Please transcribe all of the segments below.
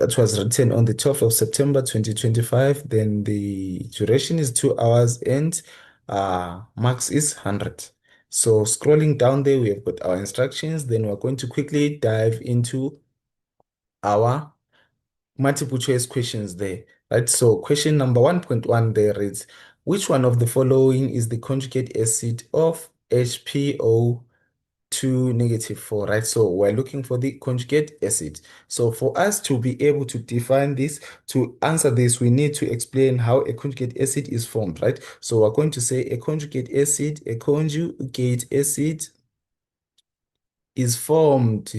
that was written on the 12th of September 2025. Then the duration is 2 hours and max is 100. So scrolling down there, we have got our instructions. Then we're going to quickly dive into our multiple choice questions there, right? So question number 1.1 there reads, which one of the following is the conjugate acid of HPO to -4, right? So we're looking for the conjugate acid. So for us to be able to define this, to answer this, we need to explain how a conjugate acid is formed, right? So we're going to say a conjugate acid is formed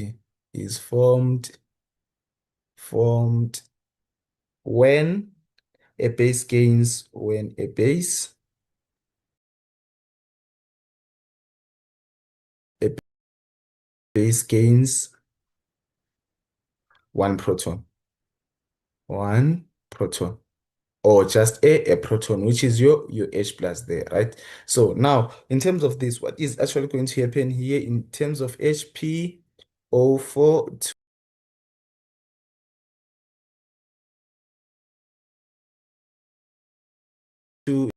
when a base gains, when a a base gains one proton, one proton. Or just a proton, which is your H plus there, right? So now, in terms of this, what is actually going to happen here in terms of HPO4 to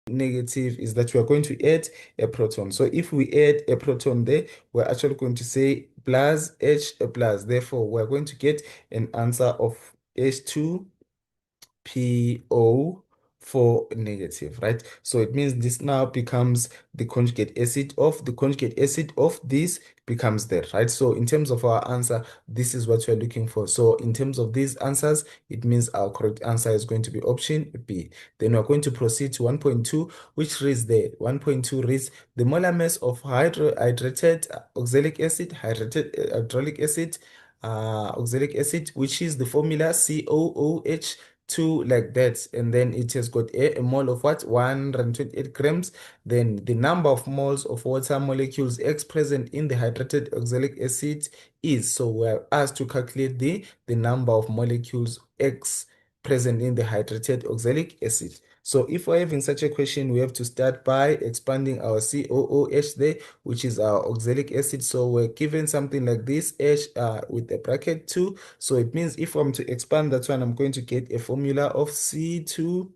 negative is that we are going to add a proton. So if we add a proton there, we're actually going to say plus H plus. Therefore, we're going to get an answer of H2 PO for negative, right? So it means this now becomes the conjugate acid of this becomes that, right? So in terms of our answer, this is what we're looking for. So in terms of these answers, it means our correct answer is going to be option B. Then we're going to proceed to 1.2, which reads there. 1.2 reads the molar mass of hydrated oxalic acid, hydrated hydraulic acid, oxalic acid, which is the formula COOH two like that, and then it has got a mole of what, 128 grams. Then the number of moles of water molecules X present in the hydrated oxalic acid is, so we're asked to calculate the number of molecules X present in the hydrated oxalic acid. So if we're having such a question, we have to start by expanding our COOH there, which is our oxalic acid. So we're given something like this, H with a bracket 2. So it means if I'm to expand that one, I'm going to get a formula of C2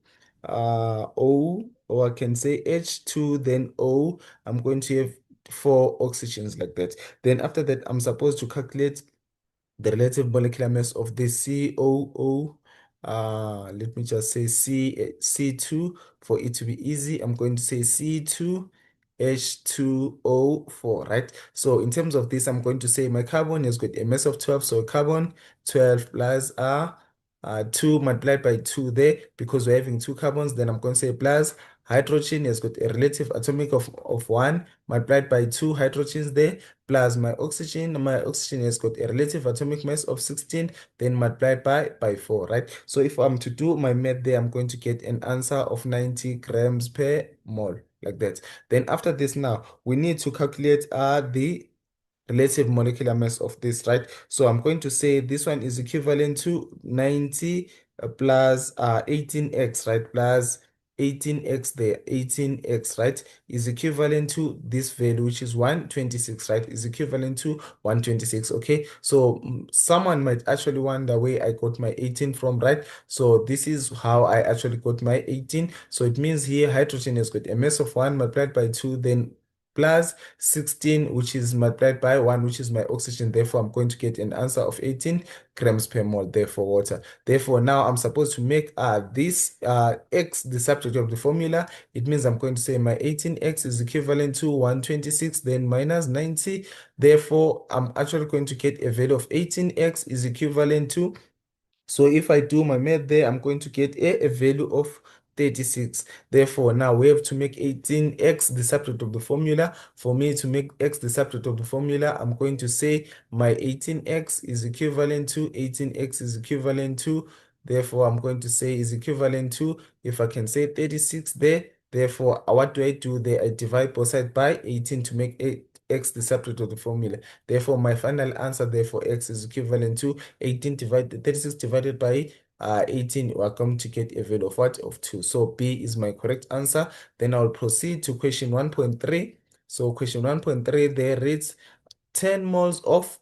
O, or I can say H2 then O. I'm going to have four oxygens like that. Then after that, I'm supposed to calculate the relative molecular mass of the COO. Let me just say C2 for it to be easy. I'm going to say C2 H2O4, right? So in terms of this, I'm going to say my carbon has got a mass of 12. So carbon 12 plus 2 multiplied by 2 there, because we're having two carbons. Then I'm going to say plus hydrogen has got a relative atomic of 1 multiplied by 2 hydrogens there, plus my oxygen. My oxygen has got a relative atomic mass of 16, then multiplied by 4, right? So if I'm to do my math there, I'm going to get an answer of 90 grams per mole, like that. Then after this now, we need to calculate the relative molecular mass of this, right? So I'm going to say this one is equivalent to 90 plus 18x, right? Plus 18x there, 18x, right, is equivalent to this value, which is 126, right? Is equivalent to 126. Okay, so someone might actually wonder where I got my 18 from, right? So this is how I actually got my 18. So it means here hydrogen has got a mass of 1 multiplied by 2, then plus 16, which is multiplied by 1, which is my oxygen. Therefore, I'm going to get an answer of 18 grams per mole there for water. Therefore, now I'm supposed to make this X the subject of the formula. It means I'm going to say my 18X is equivalent to 126, then minus 90. Therefore, I'm actually going to get a value of 18X is equivalent to, so if I do my math there, I'm going to get a value of 36. Therefore, now we have to make 18x the subject of the formula. For me to make x the subject of the formula, I'm going to say my 18x is equivalent to, 18x is equivalent to, therefore I'm going to say is equivalent to, if I can say 36 there, therefore what do I do there? I divide both sides by 18 to make x the subject of the formula. Therefore, my final answer there for x is equivalent to 36 divided by 18. We're going to get a value of what? Of 2. So B is my correct answer. Then I'll proceed to question 1.3. So question 1.3 there reads 10 moles of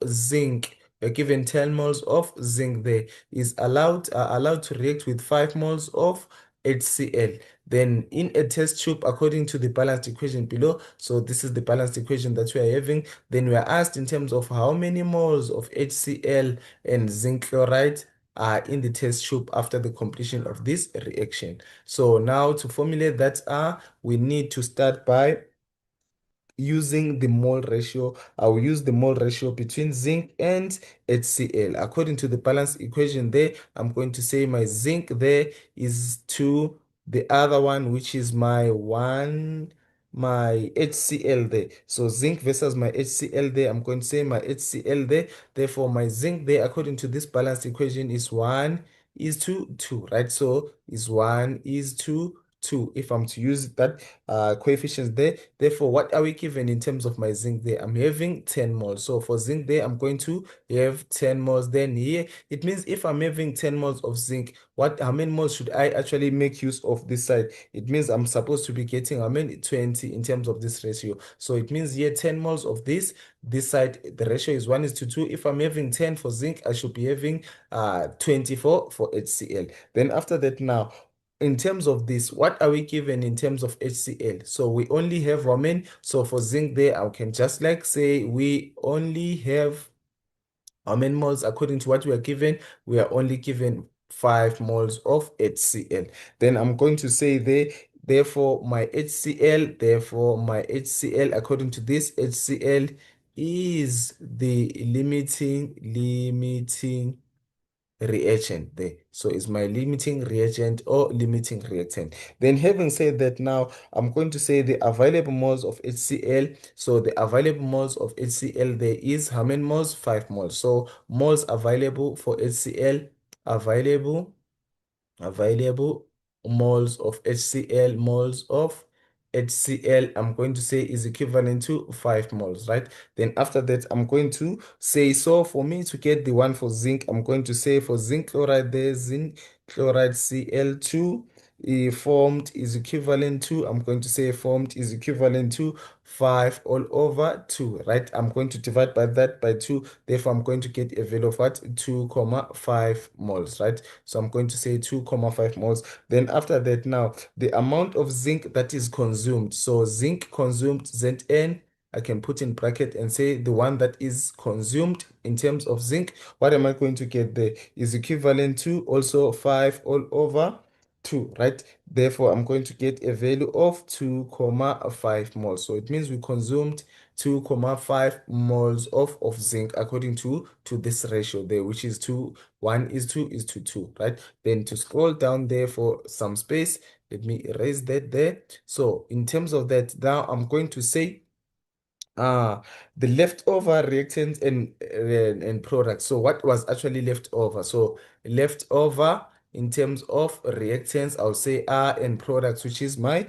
zinc we're given 10 moles of zinc there, is allowed to react with 5 moles of HCl. Then in a test tube, according to the balanced equation below, so this is the balanced equation that we are having, then we are asked in terms of how many moles of HCl and zinc chloride are in the test tube after the completion of this reaction. So now to formulate that we need to start by using the mole ratio. I will use the mole ratio between zinc and HCl. According to the balance equation there, I'm going to say my zinc there is to the other one, which is my HCl there. So zinc versus my HCl there, I'm going to say my HCl there. Therefore, my zinc there, according to this balanced equation, is 1 is to 2, right? So is 1 is to 2 if I'm to use that coefficients there. Therefore, what are we given in terms of my zinc there? I'm having 10 moles. So for zinc there, I'm going to have 10 moles. Then here, it means if I'm having 10 moles of zinc, how many moles should I actually make use of this side? It means I'm supposed to be getting, 20 in terms of this ratio. So it means here 10 moles of this side, the ratio is 1 is to 2. If I'm having 10 for zinc, I should be having 24 for HCl. Then after that now, in terms of this, what are we given in terms of HCl? So we only have Roman. So for zinc there, I can just like say we only have how many moles according to what we are given? We are only given 5 moles of HCl. Then I'm going to say there, therefore my HCl, according to this, HCl is the limiting reagent there. So it's my limiting reagent or limiting reactant. Then having said that, now I'm going to say the available moles of HCl. So the available moles of HCl there is how many moles? 5 moles. So moles available for HCl, available moles of HCl, I'm going to say is equivalent to 5 moles, right? Then after that, I'm going to say, so for me to get the one for zinc, I'm going to say for zinc chloride there, zinc chloride Cl2 formed is equivalent to, I'm going to say formed is equivalent to 5 all over 2, right? I'm going to divide by that by 2. Therefore, I'm going to get a value of what? 2,5 moles, right? So I'm going to say 2,5 moles. Then after that, now the amount of zinc that is consumed. So zinc consumed, Zn, I can put in bracket and say the one that is consumed in terms of zinc. What am I going to get there? Is equivalent to also 5 all over 2, right? Therefore, I'm going to get a value of 2,5 moles. So it means we consumed 2,5 moles of zinc according to this ratio there, which is 1 is to 2, right? Then to scroll down there for some space, let me erase that there. So in terms of that, now I'm going to say the leftover reactants and products. So what was actually left over? So leftover in terms of reactants, I'll say R and products, which is my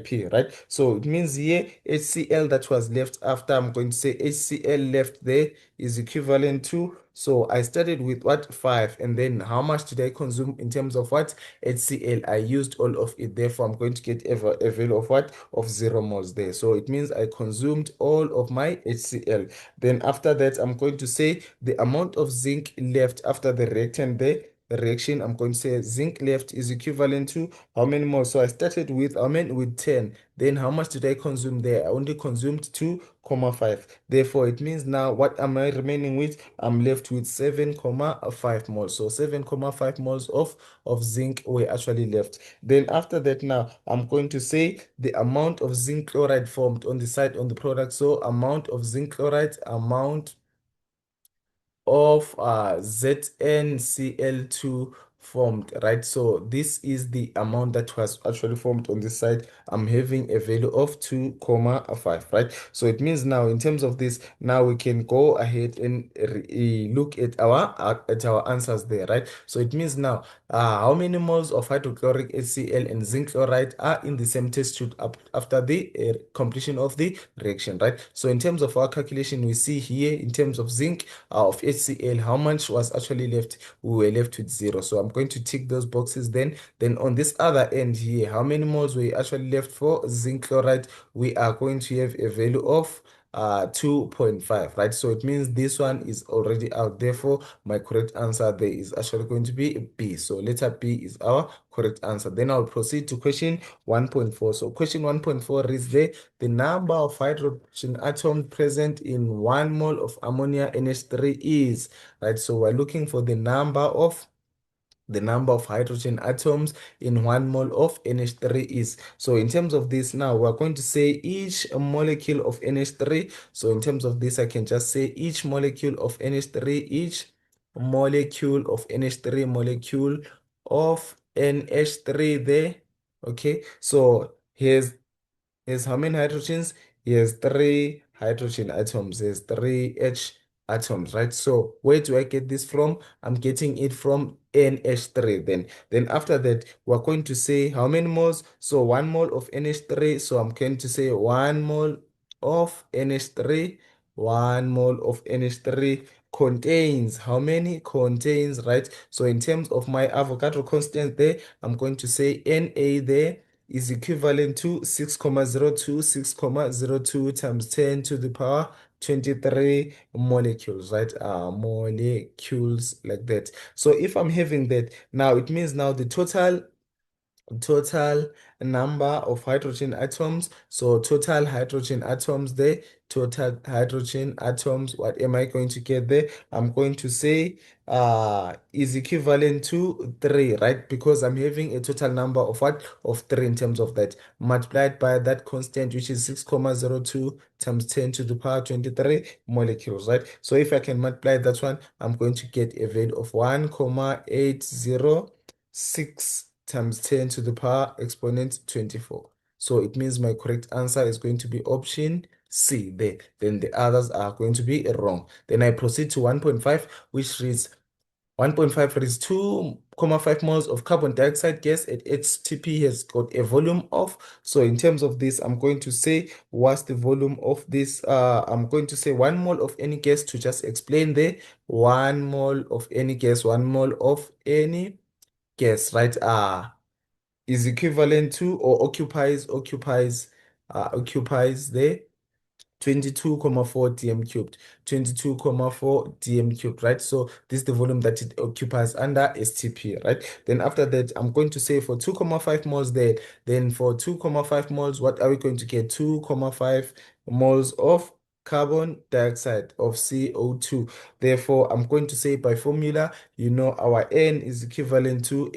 P, right? So it means here HCl that was left after, I'm going to say HCl left there is equivalent to, so I started with what? 5, and then how much did I consume in terms of what? HCl. I used all of it, therefore I'm going to get a value of what? Of 0 moles there. So it means I consumed all of my HCl. Then after that, I'm going to say the amount of zinc left after the reactant there, the reaction, I'm going to say zinc left is equivalent to how many moles? So I started with, with 10. Then how much did I consume there? I only consumed 2,5. Therefore, it means now what am I remaining with? I'm left with 7,5 moles. So 7,5 moles of zinc were actually left. Then after that, now I'm going to say the amount of zinc chloride formed on the side on the product. So amount of zinc chloride, amount of ZnCl2 formed, right? So this is the amount that was actually formed on this side. I'm having a value of 2,5, right? So it means now in terms of this, now we can go ahead and look at our answers there, right? So it means now how many moles of hydrochloric HCl and zinc chloride are in the same test tube after the completion of the reaction, right? So in terms of our calculation, we see here in terms of zinc of HCl, how much was actually left? We were left with 0. So I'm going to tick those boxes then. Then on this other end here, how many moles were actually left for zinc chloride? We are going to have a value of 2.5, right? So it means this one is already out. Therefore, my correct answer there is actually going to be B. So letter B is our correct answer. Then I'll proceed to question 1.4. So question 1.4 reads there, the number of hydrogen atoms present in 1 mole of ammonia NH3 is, right? So we're looking for the number of hydrogen atoms in 1 mole of NH3 is. So in terms of this now, we're going to say each molecule of NH3. So in terms of this, I can just say each molecule of NH3, each molecule of NH3, molecule of NH3 there. Okay, so here's how many hydrogens? Here's 3 hydrogen atoms. There's 3 H atoms, right? So where do I get this from? I'm getting it from NH3 then. Then after that, we're going to say how many moles? So 1 mole of NH3. So I'm going to say 1 mole of NH3. 1 mole of NH3 contains how many? Contains, right? So in terms of my Avogadro constant there, I'm going to say Na there is equivalent to 6,02, 6,02 times 10 to the power 23 molecules, right? Molecules like that. So if I'm having that, now it means now the total number of hydrogen atoms. So total hydrogen atoms there, total hydrogen atoms, what am I going to get there? I'm going to say is equivalent to 3, right? Because I'm having a total number of what? Of 3 in terms of that, multiplied by that constant, which is 6,02 times 10 to the power 23 molecules, right? So if I can multiply that one, I'm going to get a value of 1,806 times 10 to the power exponent 24. So it means my correct answer is going to be option C there. Then the others are going to be wrong. Then I proceed to 1.5, which reads 1.5 reads 2,5 moles of carbon dioxide gas at HTP has got a volume of. So in terms of this, I'm going to say what's the volume of this? I'm going to say 1 mole of any gas to just explain there. 1 mole of any gas, 1 mole of any gas, right? Is equivalent to or occupies the 22,4 dm cubed, 22,4 dm cubed, right? So this is the volume that it occupies under STP, right? Then after that, I'm going to say for 2,5 moles there, then for 2,5 moles, what are we going to get? 2,5 moles of carbon dioxide of CO2. Therefore, I'm going to say by formula, you know, our N is equivalent to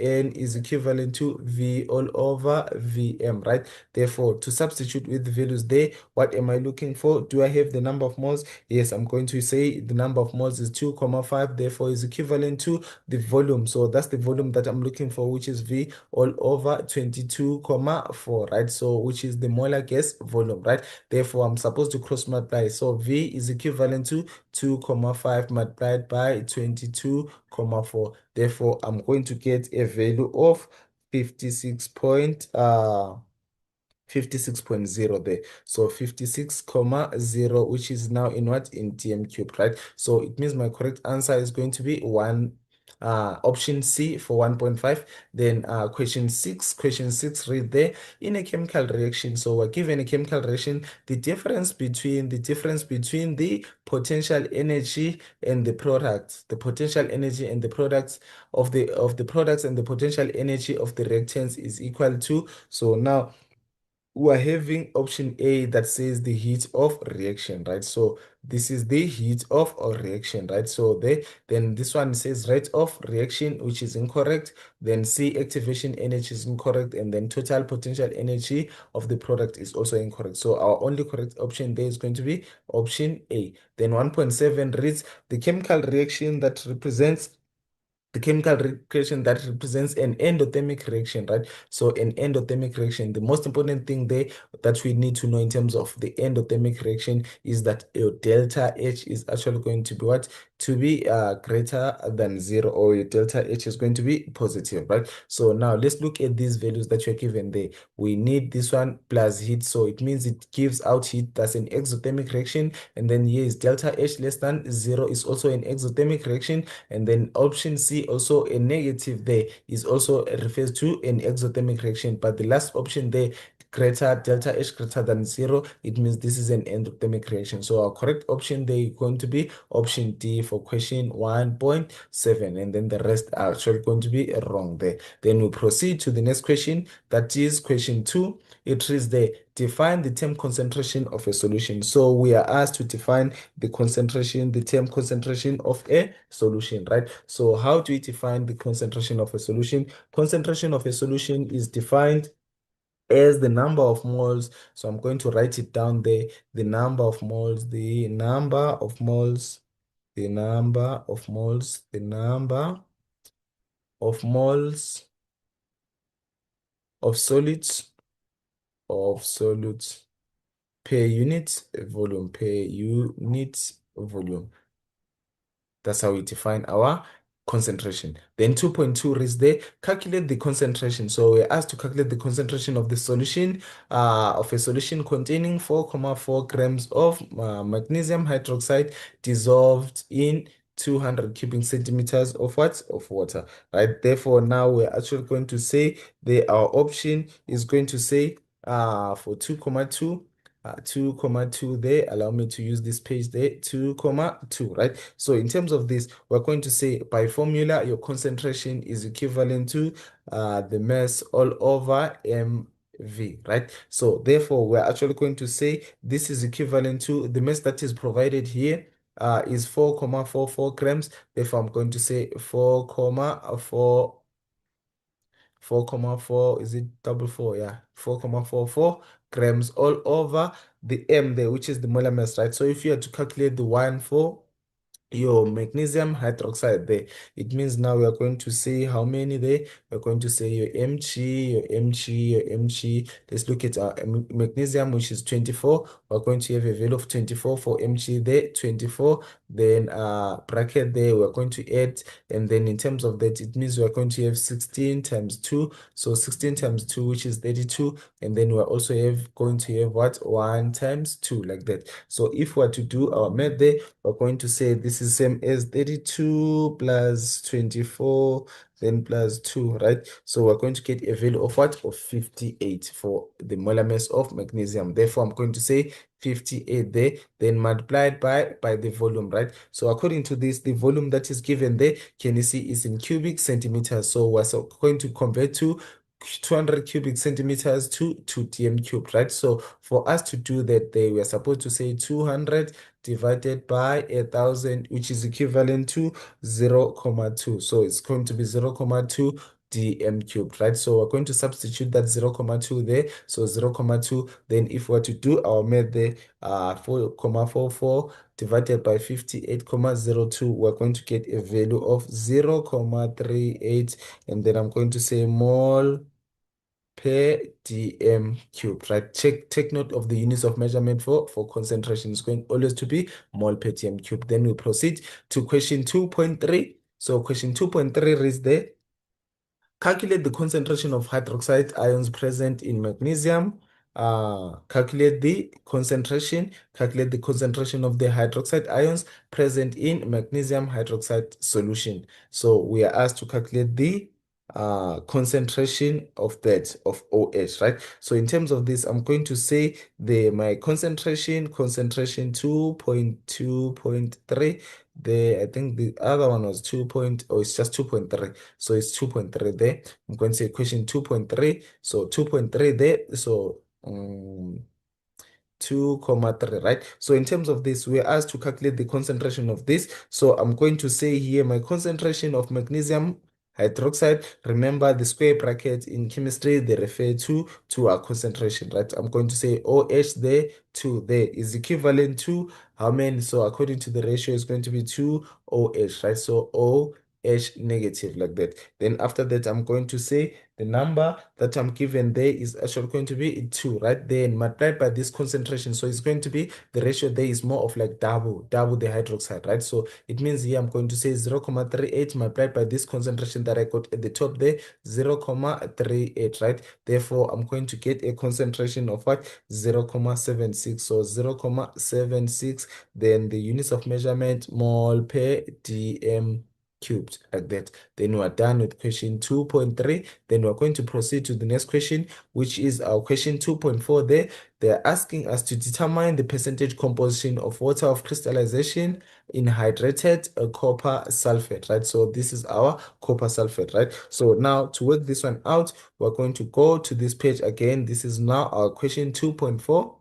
V all over Vm, right? Therefore, to substitute with the values there, what am I looking for? Do I have the number of moles? Yes, I'm going to say the number of moles is 2,5, therefore is equivalent to the volume. So that's the volume that I'm looking for, which is V all over 22,4, right? So which is the molar gas volume, right? Therefore, I'm supposed to cross multiply. So V is equivalent to 2,5 multiplied by 22,4. Therefore, I'm going to get a value of 56.0 there. So 56,0, which is now in what? In dm cubed, right? So it means my correct answer is going to be option C for 1.5. Then question 6 read there, in a chemical reaction. So we're given a chemical reaction, the difference between the potential energy and the products, the potential energy and the products of the products and the potential energy of the reactants is equal to. So now we are having option A that says the heat of reaction, right? So this is the heat of a reaction, right? So then this one says rate of reaction, which is incorrect. Then C, activation energy is incorrect, and then total potential energy of the product is also incorrect. So our only correct option there is going to be option A. Then 1.7 reads the chemical reaction that represents an endothermic reaction, right? So an endothermic reaction, the most important thing there that we need to know in terms of the endothermic reaction is that your delta H is actually going to be what? To be greater than 0, or your delta H is going to be positive, right? So now let's look at these values that you're given there. We need this one plus heat, so it means it gives out heat. That's an exothermic reaction. And then here is delta H less than 0 is also an exothermic reaction. And then option C, also a negative there, is also refers to an exothermic reaction. But the last option there greater, delta H greater than 0, it means this is an endothermic reaction. So our correct option there is going to be option D for question 1.7, and then the rest are actually going to be wrong there. Then we proceed to the next question, that is question 2. It is the define the term concentration of a solution. So we are asked to define the term concentration of a solution, right? So how do we define the concentration of a solution? Concentration of a solution is defined as the number of moles. So I'm going to write it down there. The number of moles, the number of moles, the number of moles, the number of moles of solids per unit volume, per unit volume. That's how we define our concentration. Then 2.2 is there, calculate the concentration. So we're asked to calculate the concentration of the solution, of a solution containing 4,4 grams of magnesium hydroxide dissolved in 200 cubic centimeters of what? Of water, right? Therefore, now we're actually going to say our option is going to say for 2,2 2,2 there. Allow me to use this page there, 2,2, right? So in terms of this, we're going to say by formula, your concentration is equivalent to the mass all over mv, right? So therefore, we're actually going to say this is equivalent to the mass that is provided here is 4,44 grams. Therefore, I'm going to say 4,4, is it double four? Yeah, 4,44 grams all over the m there, which is the molar mass, right? So if you had to calculate the one for your magnesium hydroxide there, it means now we are going to say how many there. We're going to say your mg, your mg, your mg. Let's look at our magnesium, which is 24. We're going to have a value of 24 for mg there, 24. Then bracket there, we're going to add, and then in terms of that, it means we're going to have 16 times 2. So 16 times 2, which is 32. And then we're also going to have what? 1 times 2, like that. So if we're to do our math there, we're going to say this is same as 32 plus 24, then plus 2, right? So we're going to get a value of what? Of 58 for the molar mass of magnesium. Therefore, I'm going to say 58 there, then multiplied by the volume, right? So according to this, the volume that is given there, can you see, is in cubic centimeters. So we're going to convert to 200 cubic centimeters to 2 dm cubed, right? So for us to do that, we are supposed to say 200 divided by 1,000, which is equivalent to 0,2. So it's going to be 0,2 dm cubed, right? So we're going to substitute that 0,2 there. So 0,2. Then if we're to do our math there, 4,44 divided by 58,02, we're going to get a value of 0,38. And then I'm going to say mole per dm cubed, right? Take note of the units of measurement for concentration. It's going always to be mole per dm cubed. Then we proceed to question 2.3. So question 2.3 is there. Calculate the concentration of hydroxide ions present in magnesium. Calculate the concentration of the hydroxide ions present in magnesium hydroxide solution. So we are asked to calculate the concentration of that of OH, right? So in terms of this, I'm going to say my concentration 2.2.3. I think the other one was 2 point, oh, it's just 2.3. So it's 2.3 there. I'm going to say question 2.3. So 2.3 there. So 2,3, right? So in terms of this, we're asked to calculate the concentration of this. So I'm going to say here my concentration of magnesium hydroxide. Remember the square brackets in chemistry, they refer to our concentration, right? I'm going to say OH there, 2 there is equivalent to how many? So according to the ratio, it's going to be 2 OH, right? So OH negative, like that. Then after that, I'm going to say the number that I'm given there is actually going to be 2, right? Then multiplied by this concentration. So it's going to be, the ratio there is more of like double the hydroxide, right? So it means here I'm going to say 0,38 multiplied by this concentration that I got at the top there, 0,38, right? Therefore, I'm going to get a concentration of what? 0,76. So 0,76, then the units of measurement, mole per dm cubed like that. Then we are done with question 2.3. Then we're going to proceed to the next question, which is our question 2.4 there. They're asking us to determine the percentage composition of water of crystallization in hydrated copper sulfate, right? So this is our copper sulfate, right? So now to work this one out, we're going to go to this page again. This is now our question 2.4.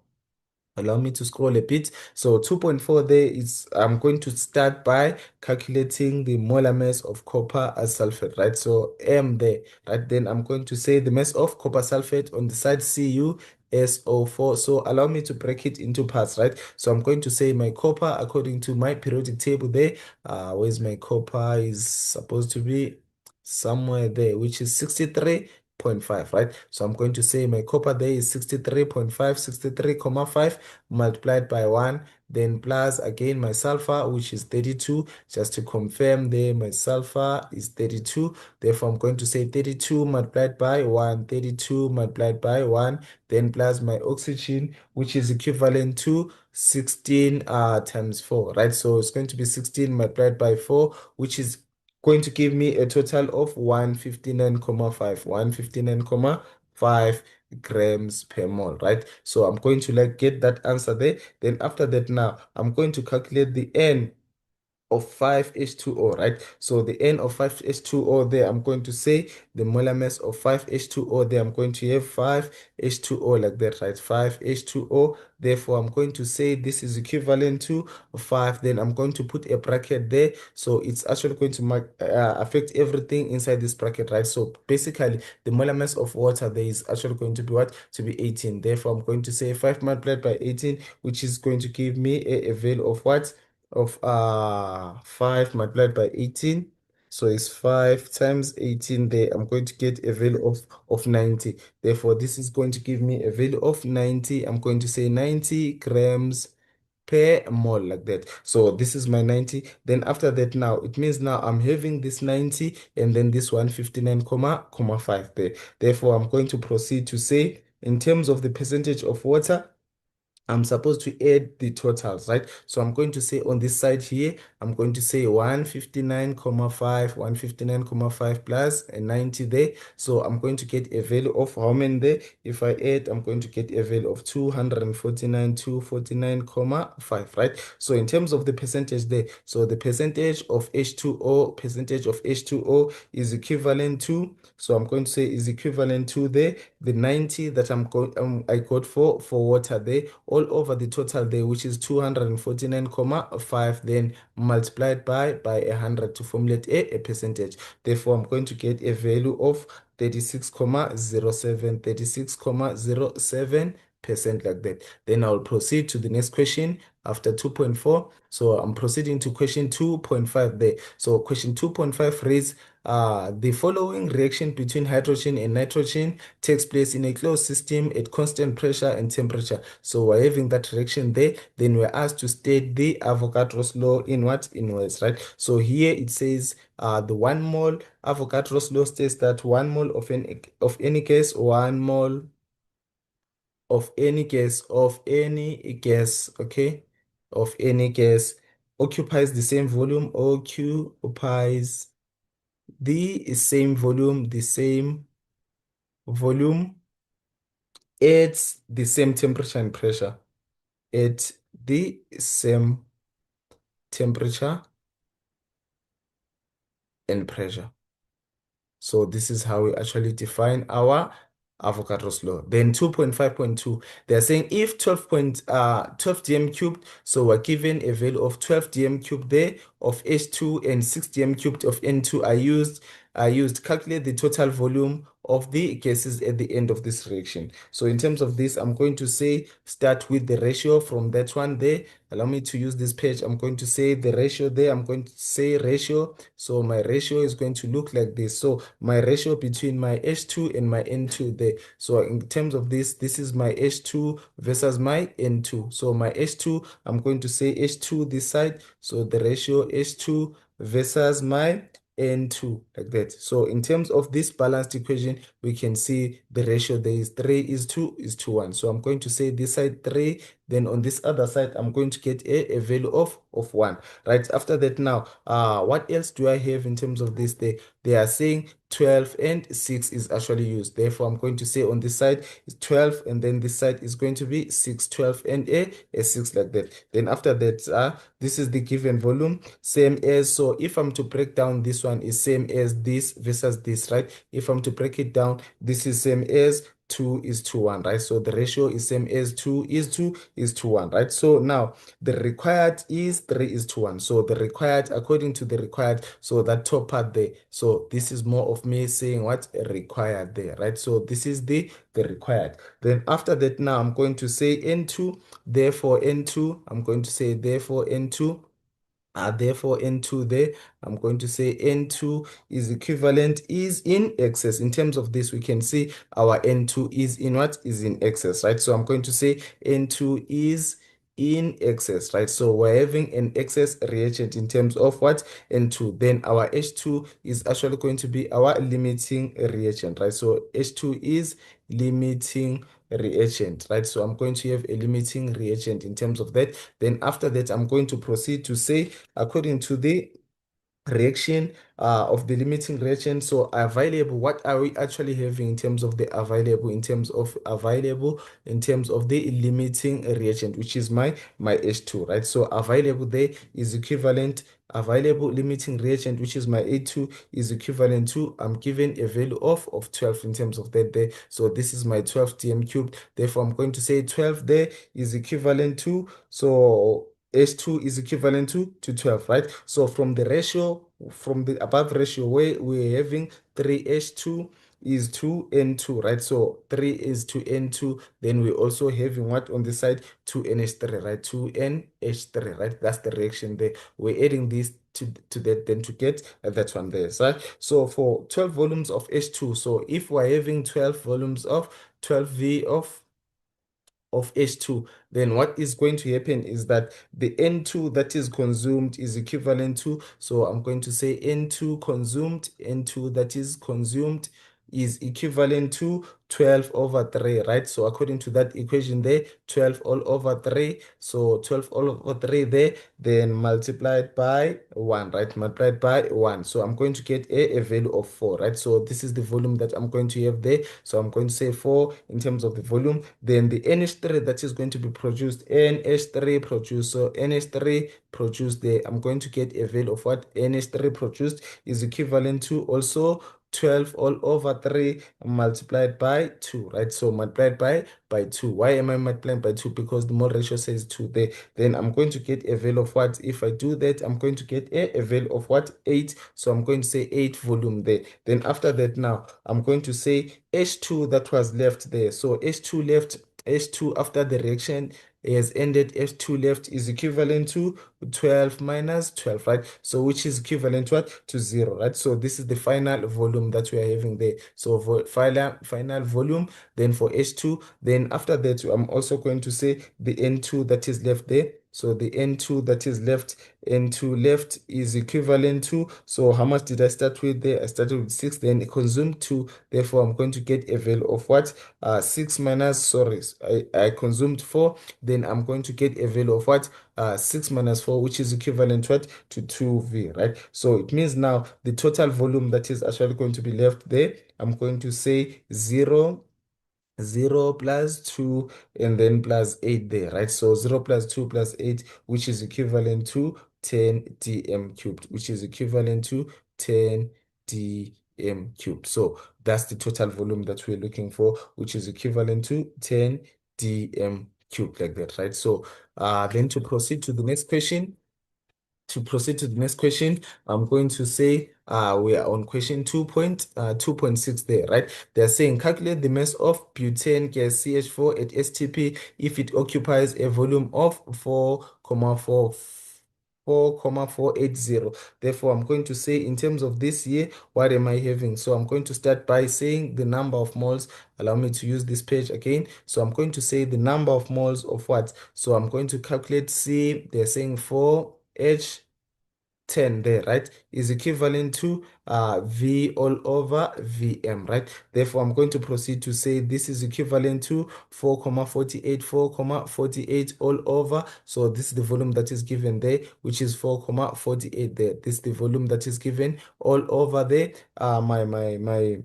Allow me to scroll a bit. So 2.4 there is, I'm going to start by calculating the molar mass of copper as sulfate, right? So M there, right? Then I'm going to say the mass of copper sulfate on the side CuSO4. So allow me to break it into parts, right? So I'm going to say my copper according to my periodic table there. Where's my copper is supposed to be somewhere there, which is 63.5, right? So I'm going to say my copper there is 63.5, 63.5 multiplied by 1, then plus again my sulfur, which is 32. Just to confirm there, my sulfur is 32. Therefore, I'm going to say 32 multiplied by 1, 32 multiplied by 1, then plus my oxygen, which is equivalent to 16 times 4, right? So it's going to be 16 multiplied by 4, which is going to give me a total of 159.5, 159.5 grams per mole, right? So I'm going to like get that answer there. Then after that, now I'm going to calculate the N of 5H2O, right? So the N of 5H2O there, I'm going to say the molar mass of 5H2O there, I'm going to have 5H2O like that, right? 5H2O. Therefore, I'm going to say this is equivalent to 5. Then I'm going to put a bracket there. So it's actually going to affect everything inside this bracket, right? So basically, the molar mass of water there is actually going to be what? To be 18. Therefore, I'm going to say 5 multiplied by 18, which is going to give me a value of what? Of 5 multiplied by 18. So it's 5 times 18 there. I'm going to get a value of 90. Therefore, this is going to give me a value of 90. I'm going to say 90 grams per mole like that. So this is my 90. Then after that, now it means now I'm having this 90 and then this 159.5 there. Therefore, I'm going to proceed to say in terms of the percentage of water, I'm supposed to add the totals, right? So I'm going to say on this side here, I'm going to say 159.5, 159.5 plus a 90 there. So I'm going to get a value of how many there? If I add, I'm going to get a value of 249, 249.5, right? So in terms of the percentage there, so the percentage of H2O is equivalent to, so I'm going to say is equivalent to the 90 that I got for water there all over the total there, which is 249.5, then multiplied by 100 to formulate a percentage. Therefore, I'm going to get a value of 36.07, 36.07% like that. Then I'll proceed to the next question after 2.4. So I'm proceeding to question 2.5 there. So question 2.5 reads, the following reaction between hydrogen and nitrogen takes place in a closed system at constant pressure and temperature. So we're having that reaction there. Then we're asked to state the Avogadro's law in what? In words, right? So here it says the 1 mole Avogadro's law states that 1 mole of any gas, 1 mole of any gas, okay, of any gas occupies the same volume, occupies the same volume at the same temperature and pressure. At the same temperature and pressure. So this is how we actually define our Avogadro's law. Then 2.5.2, they're saying if 12 dm cubed, so we're given a value of 12 dm cubed there of H2 and 6 dm cubed of N2 are used, calculate the total volume of the gases at the end of this reaction. So in terms of this, I'm going to say start with the ratio from that one there. Allow me to use this page. I'm going to say the ratio there. I'm going to say ratio. So my ratio is going to look like this. So my ratio between my H2 and my N2 there. So in terms of this is my H2 versus my N2. So my H2, I'm going to say H2 this side. So the ratio H2 versus my N2 like that. So in terms of this balanced equation, we can see the ratio there is 3 is to 1. So I'm going to say this side 3, then on this other side, I'm going to get a value of 1. Right after that now, what else do I have in terms of this? They are saying 12 and 6 is actually used. Therefore, I'm going to say on this side is 12, and then this side is going to be 6, 12, and a 6 like that. Then after that, this is the given volume, same as, so if I'm to break down, this one is same as this versus this, right? If I'm to break it down, this is same as 2 is to 1, right? So the ratio is same as 2 is to 1, right? So now the required is 3 is to 1. So the required, according to the required, so that top part there. So this is more of me saying what required there, right? So this is the required. Then after that, now I'm going to say N2, therefore N2, I'm going to say therefore N2. Therefore, N2 there, I'm going to say N2 is equivalent, is in excess. In terms of this, we can see our N2 is in what? Is in excess, right? So I'm going to say N2 is in excess, right? So we're having an excess reagent in terms of what? N2. Then our H2 is actually going to be our limiting reagent, right? So H2 is limiting reagent, right? So I'm going to have a limiting reagent in terms of that. Then after that, I'm going to proceed to say, according to the reaction of the limiting reaction, so available, what are we actually having in terms of the available, in terms of the limiting reagent, which is my H2, right? So available there is equivalent, available limiting reagent, which is my A2, is equivalent to, I'm given a value of 12 in terms of that there. So this is my 12 dm cubed. Therefore, I'm going to say 12 there is equivalent to, so H2 is equivalent to 12, right? So from the ratio, from the above ratio where we're having 3H2 is to N2, right? So 3 is to N2. Then we're also having what on the side? 2NH3, right? 2NH3, right? That's the reaction there. We're adding this to that, then to get that one there, right? So for 12 volumes of H2, so if we're having 12 volumes of 12V of H2, then what is going to happen is that the N2 that is consumed is equivalent to, so I'm going to say N2 consumed, N2 that is consumed is equivalent to 12 over 3, right? So according to that equation there, 12 all over 3, so 12 all over 3 there, then multiplied by 1, right? Multiplied by 1. So I'm going to get a value of 4, right? So this is the volume that I'm going to have there. So I'm going to say 4 in terms of the volume. Then the NH3 that is going to be produced, NH3 produced. So NH3 produced there, I'm going to get a value of what NH3 produced is equivalent to also 12 all over 3 multiplied by 2, right? So multiplied by 2. Why am I multiplying by 2? Because the mole ratio says 2 there. Then I'm going to get a value of what? If I do that, I'm going to get a value of what? 8. So I'm going to say 8 volume there. Then after that now, I'm going to say H2 that was left there. So H2 left, H2 after the reaction has ended, H2 left is equivalent to 12 minus 12, right? So which is equivalent to what? To 0, right? So this is the final volume that we are having there. So for final volume, then for H2, then after that, I'm also going to say the N2 that is left there. So the N2 that is left, N2 left is equivalent to, so how much did I start with there? I started with 6, then consumed 2. Therefore, I'm going to get a value of what? 6 minus, sorry, I consumed 4. Then I'm going to get a value of what? 6 minus 4, which is equivalent to what? To 2V, right? So it means now the total volume that is actually going to be left there, I'm going to say 0, 0 plus 2 and then plus 8 there, right? So 0 plus 2 plus 8, which is equivalent to 10 dm cubed, which is equivalent to 10 dm cubed. So that's the total volume that we're looking for, which is equivalent to 10 dm cubed like that, right? So then to proceed to the next question, I'm going to say we are on question 2.6 there, right? They're saying calculate the mass of butane gas CH4 at STP if it occupies a volume of 4,480. Therefore, I'm going to say in terms of this year, what am I having? So I'm going to start by saying the number of moles. Allow me to use this page again. So I'm going to say the number of moles of what? So I'm going to calculate C. They're saying 4H 10 there, right, is equivalent to V all over Vm, right? Therefore, I'm going to proceed to say this is equivalent to 4,48, 4,48 all over. So this is the volume that is given there, which is 4,48 there. This is the volume that is given all over there. My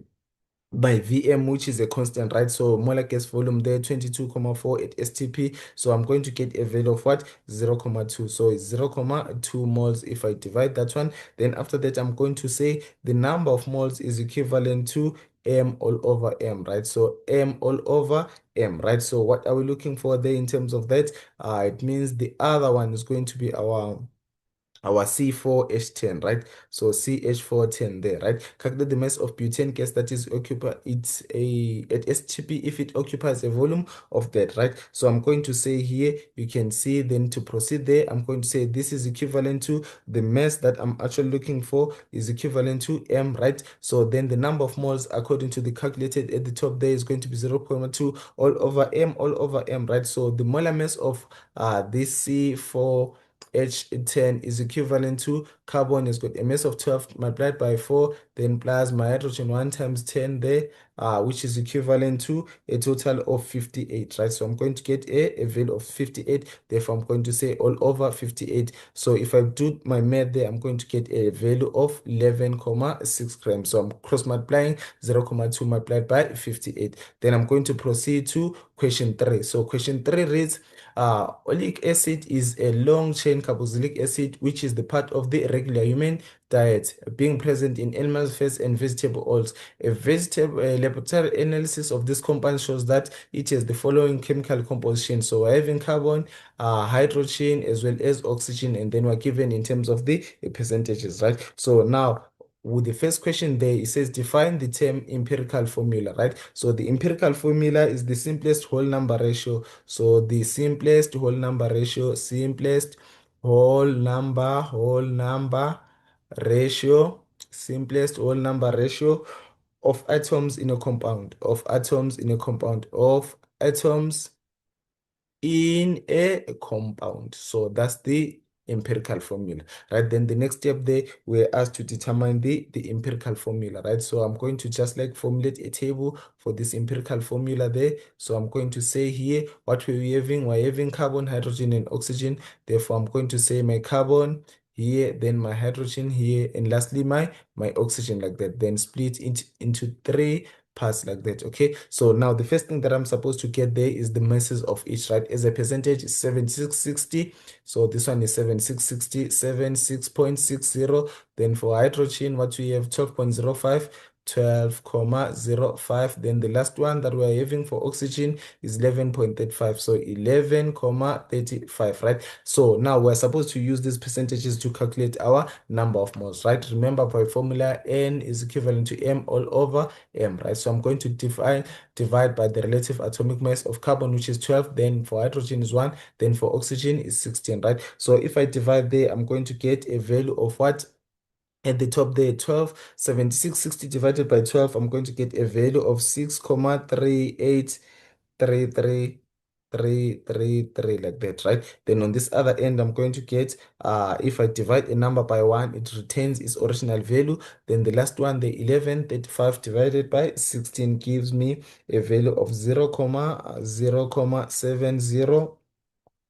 by Vm, which is a constant, right? So molar gas volume there, 22,4 at STP. So I'm going to get a value of what? 0,2. So it's 0,2 moles if I divide that one. Then after that, I'm going to say the number of moles is equivalent to M all over M, right? So M all over M, right? So what are we looking for there in terms of that? It means the other one is going to be our C4H10, right? So CH410 there, right? Calculate the mass of butane gas that is occupy it's a at STP if it occupies a volume of that, right? So I'm going to say here, you can see, then to proceed there, I'm going to say this is equivalent to the mass that I'm actually looking for is equivalent to M, right? So then the number of moles according to the calculated at the top there is going to be 0.2 all over M, right? So the molar mass of this C4 H10 is equivalent to carbon has got a mass of 12 multiplied by 4, then plus my hydrogen 1 times 10 there, which is equivalent to a total of 58, right? So I'm going to get a value of 58. Therefore, I'm going to say all over 58. So if I do my math there, I'm going to get a value of 11,6 grams. So I'm cross multiplying 0,2 multiplied by 58. Then I'm going to proceed to question 3. So question 3 reads, oleic acid is a long chain carboxylic acid, which is the part of the regular human diet, being present in animal fats and vegetable oils. A laboratory analysis of this compound shows that it has the following chemical composition. So we're having carbon, hydrogen, as well as oxygen, and then we're given in terms of the percentages, right? So now, with the first question there, it says define the term empirical formula, right? So the empirical formula is the simplest whole number ratio. So the simplest whole number ratio, simplest whole number ratio, simplest whole number ratio of atoms in a compound, of atoms in a compound, of atoms in a compound. So that's the empirical formula, right? Then the next step there, we're asked to determine the empirical formula, right? So I'm going to just like formulate a table for this empirical formula there. So I'm going to say here what we're having carbon, hydrogen, and oxygen. Therefore, I'm going to say my carbon here, then my hydrogen here, and lastly my oxygen, like that. Then split it into three parts, like that. Okay, so now the first thing that I'm supposed to get there is the masses of each, right? As a percentage is 7660. So this one is 7660, 76.60. Then for hydrogen, what we have 12.05, 12,05. Then the last one that we're having for oxygen is 11.35. So 11,35, right? So now we're supposed to use these percentages to calculate our number of moles, right? Remember, by formula, N is equivalent to M all over M, right? So I'm going to divide by the relative atomic mass of carbon, which is 12, then for hydrogen is 1, then for oxygen is 16, right? So if I divide there, I'm going to get a value of what? At the top there, 12, 7660 divided by 12, I'm going to get a value of 6,383333, like that, right? Then on this other end, I'm going to get, if I divide a number by 1, it retains its original value. Then the last one, the 1135 divided by 16 gives me a value of 0,0,70.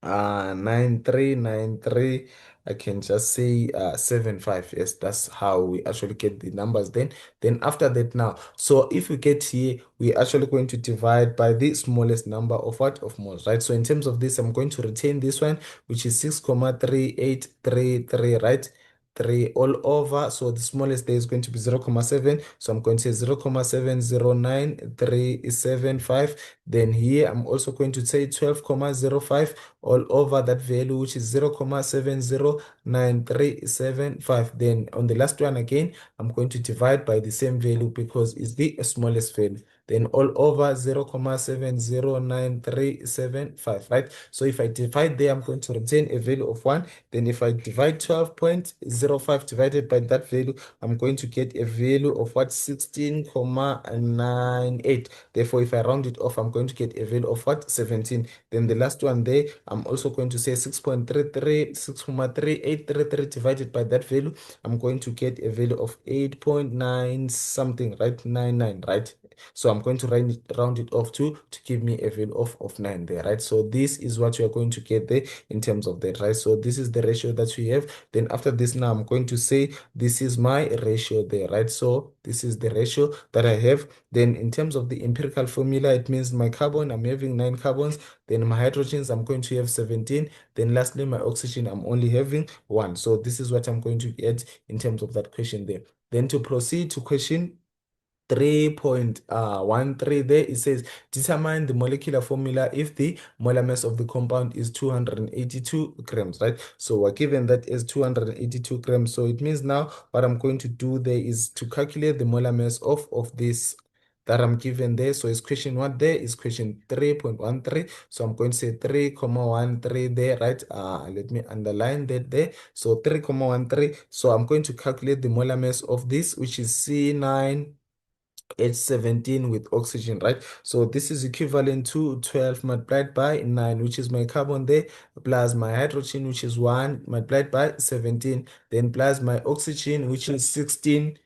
9393, I can just say 75. Yes, that's how we actually get the numbers. Then after that, now, so if we get here, we're actually going to divide by the smallest number of what? Of moles, right? So in terms of this, I'm going to retain this one, which is 6,3833, right? 3 all over. So the smallest there is going to be 0,7. So I'm going to say 0,709375. Then here I'm also going to say 12,05 all over that value, which is 0,709375. Then on the last one again, I'm going to divide by the same value because it's the smallest value. then all over 0.70937.5, right? So if I divide there, I'm going to retain a value of 1. Then if I divide 12.05 divided by that value, I'm going to get a value of what? 16.98. Therefore, if I round it off, I'm going to get a value of what? 17. Then the last one there, I'm also going to say 6.3833 divided by that value. I'm going to get a value of 8.9 something, right? 99, right? So I'm going to round it off to give me a value of 9 there, right? So this is what you are going to get there in terms of that, right? So this is the ratio that we have. Then after this, now I'm going to say this is my ratio there, right? So this is the ratio that I have. Then in terms of the empirical formula, it means my carbon, I'm having 9 carbons. Then my hydrogens, I'm going to have 17. Then lastly, my oxygen, I'm only having 1. So this is what I'm going to get in terms of that question there. Then to proceed to question 3.13 there, it says determine the molecular formula if the molar mass of the compound is 282 grams, right? So we're given that is 282 grams. So it means now what I'm going to do there is to calculate the molar mass of this that I'm given there. So it's question what there is question 3.13. So I'm going to say 3.13 there, right? Let me underline that there. So 3.13. So I'm going to calculate the molar mass of this, which is C9 H17 with oxygen, right? So this is equivalent to 12 multiplied by 9, which is my carbon there, plus my hydrogen, which is 1 multiplied by 17, then plus my oxygen, which is 16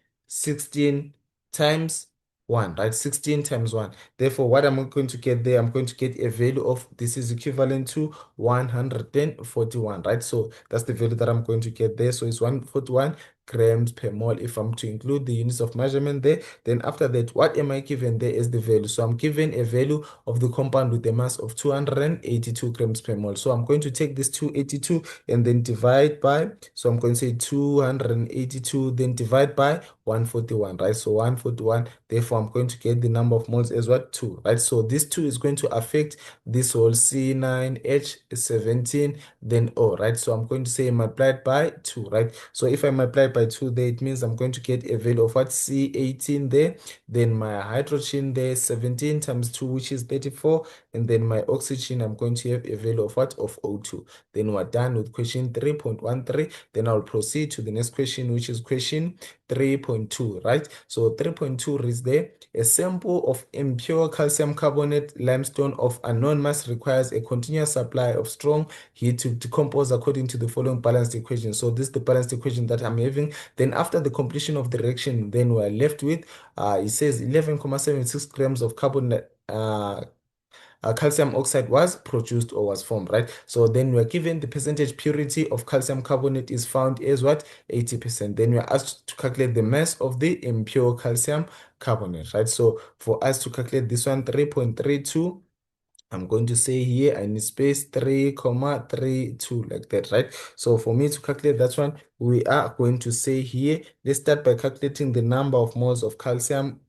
times 1, right? 16 times 1. Therefore, what am I going to get there? I'm going to get a value of, this is equivalent to 141, right? So that's the value that I'm going to get there. So it's 141 grams per mole if I'm to include the units of measurement there. Then after that, what am I given there is the value. So I'm given a value of the compound with a mass of 282 grams per mole. So I'm going to take this 282 and then divide by, so I'm going to say 282, then divide by 141, right? So 141, therefore I'm going to get the number of moles as what? 2, right? So this 2 is going to affect this whole C9H17, then O, right? So I'm going to say multiplied by 2, right? So if I multiply by 2 there, it means I'm going to get a value of what? C18 there. Then my hydrogen there, 17 times 2, which is 34. And then my oxygen, I'm going to have a value of what? Of O2. Then we're done with question 3.13. Then I'll proceed to the next question, which is question 3.2, right? So 3.2 reads there, a sample of impure calcium carbonate limestone of unknown mass requires a continuous supply of strong heat to decompose according to the following balanced equation. So this is the balanced equation that I'm having. Then after the completion of the reaction, then we're left with, it says 11.76 grams of carbon calcium oxide was produced or was formed, right? So then we are given the percentage purity of calcium carbonate is found as what? 80%. Then we are asked to calculate the mass of the impure calcium carbonate, right? So for us to calculate this one, 3.32, I'm going to say here I need space 3.32 like that, right? So for me to calculate that one, we are going to say here, let's start by calculating the number of moles of calcium,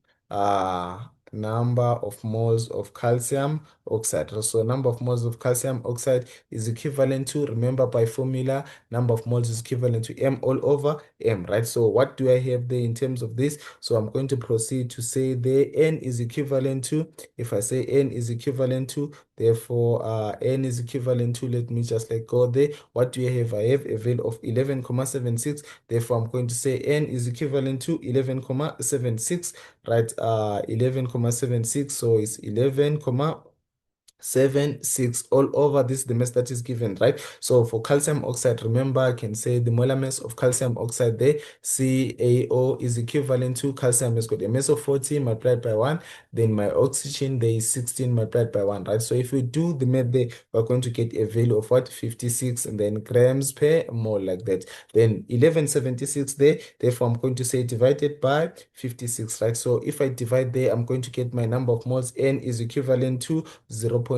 number of moles of calcium oxide. So number of moles of calcium oxide is equivalent to, remember by formula, number of moles is equivalent to M all over M, right? So what do I have there in terms of this? So I'm going to proceed to say there N is equivalent to, if I say N is equivalent to, therefore N is equivalent to, let me just like go there. What do I have? I have a value of 11.76. Therefore, I'm going to say N is equivalent to 11.76, right? 11.76. So it's 11.76 all over this, the mass that is given, right? So for calcium oxide, remember I can say the molar mass of calcium oxide there, CaO, is equivalent to, calcium has got a mass of 40 multiplied by 1, then my oxygen there is 16 multiplied by 1, right? So if we do the math there, we're going to get a value of what? 56, and then grams per mole like that. Then 11.76 there, therefore I'm going to say divided by 56, right? So if I divide there, I'm going to get my number of moles. N is equivalent to 0.21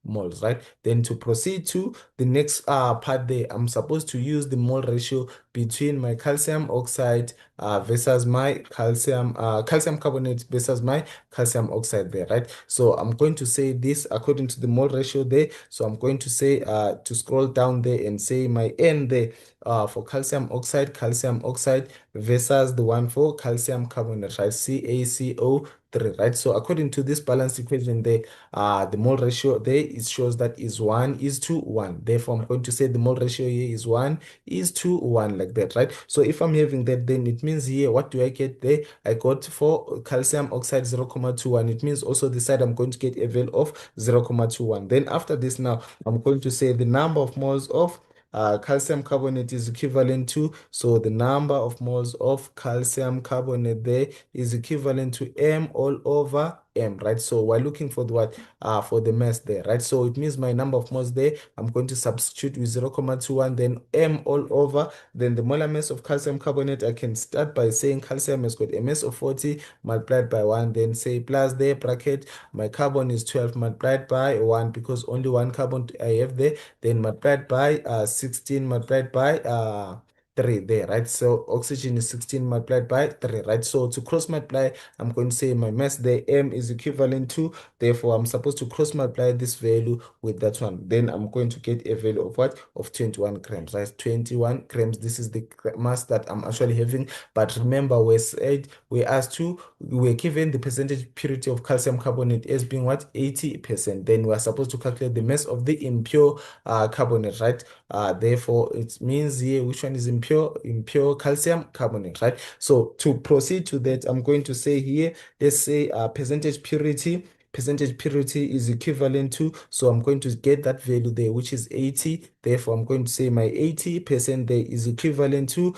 moles, right? Then to proceed to the next part there, I'm supposed to use the mole ratio between my calcium oxide versus my calcium carbonate versus my calcium oxide there, right? So I'm going to say this according to the mole ratio there. So I'm going to say to scroll down there and say my N there for calcium oxide versus the one for calcium carbonate, right? CaCO3, right? So according to this balanced equation there, the mole ratio there, it shows that is 1:1. Therefore, I'm going to say the mole ratio here is 1:1, like that, right? So if I'm having that, then it means here, what do I get there? I got for calcium oxide 0.21. It means also this side I'm going to get a value of 0.21. Then after this now, I'm going to say the number of moles of calcium carbonate is equivalent to, so the number of moles of calcium carbonate there is equivalent to M all over M, right? So we're looking for the what? For the mass there, right? So it means my number of moles there, I'm going to substitute with 0.21, then M all over, then the molar mass of calcium carbonate, I can start by saying calcium has got a mass of 40 multiplied by 1, then say plus there, bracket, my carbon is 12 multiplied by 1, because only one carbon I have there, then multiplied by 16 multiplied by 3 there, right? So oxygen is 16 multiplied by 3, right? So to cross multiply, I'm going to say my mass there, M, is equivalent to, therefore I'm supposed to cross multiply this value with that one. Then I'm going to get a value of what? Of 21 grams, right? 21 grams. This is the mass that I'm actually having. But remember, we asked to, we were given the percentage purity of calcium carbonate as being what? 80%. Then we are supposed to calculate the mass of the impure carbonate, right? Therefore, it means here which one is impure calcium carbonate, right? So to proceed to that, I'm going to say here, let's say percentage purity is equivalent to, so I'm going to get that value there, which is 80. Therefore, I'm going to say my 80% there is equivalent to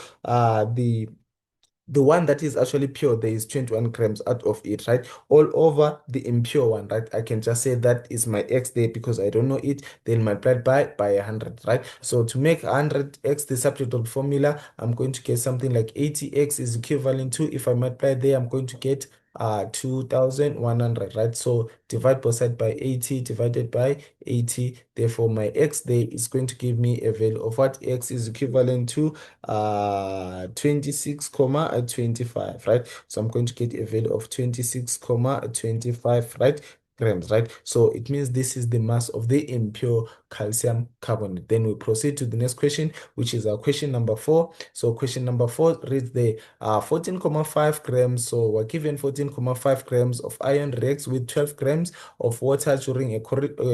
the one that is actually pure, there is 21 grams out of it, right? All over the impure one, right? I can just say that is my x there because I don't know it, then multiplied by 100, right? So to make 100x the substitute of formula, I'm going to get something like 80x is equivalent to, if I multiply there, I'm going to get 2100, right? So divide both side by 80 divided by 80. Therefore, my x there is going to give me a value of what? X is equivalent to 26,25, right? So I'm going to get a value of 26,25, right? Grams, right? So it means this is the mass of the impure calcium carbonate. Then we proceed to the next question, which is our question number 4. So question number 4 reads the 14,5 grams. So we're given 14,5 grams of iron reacts with 12 grams of water during a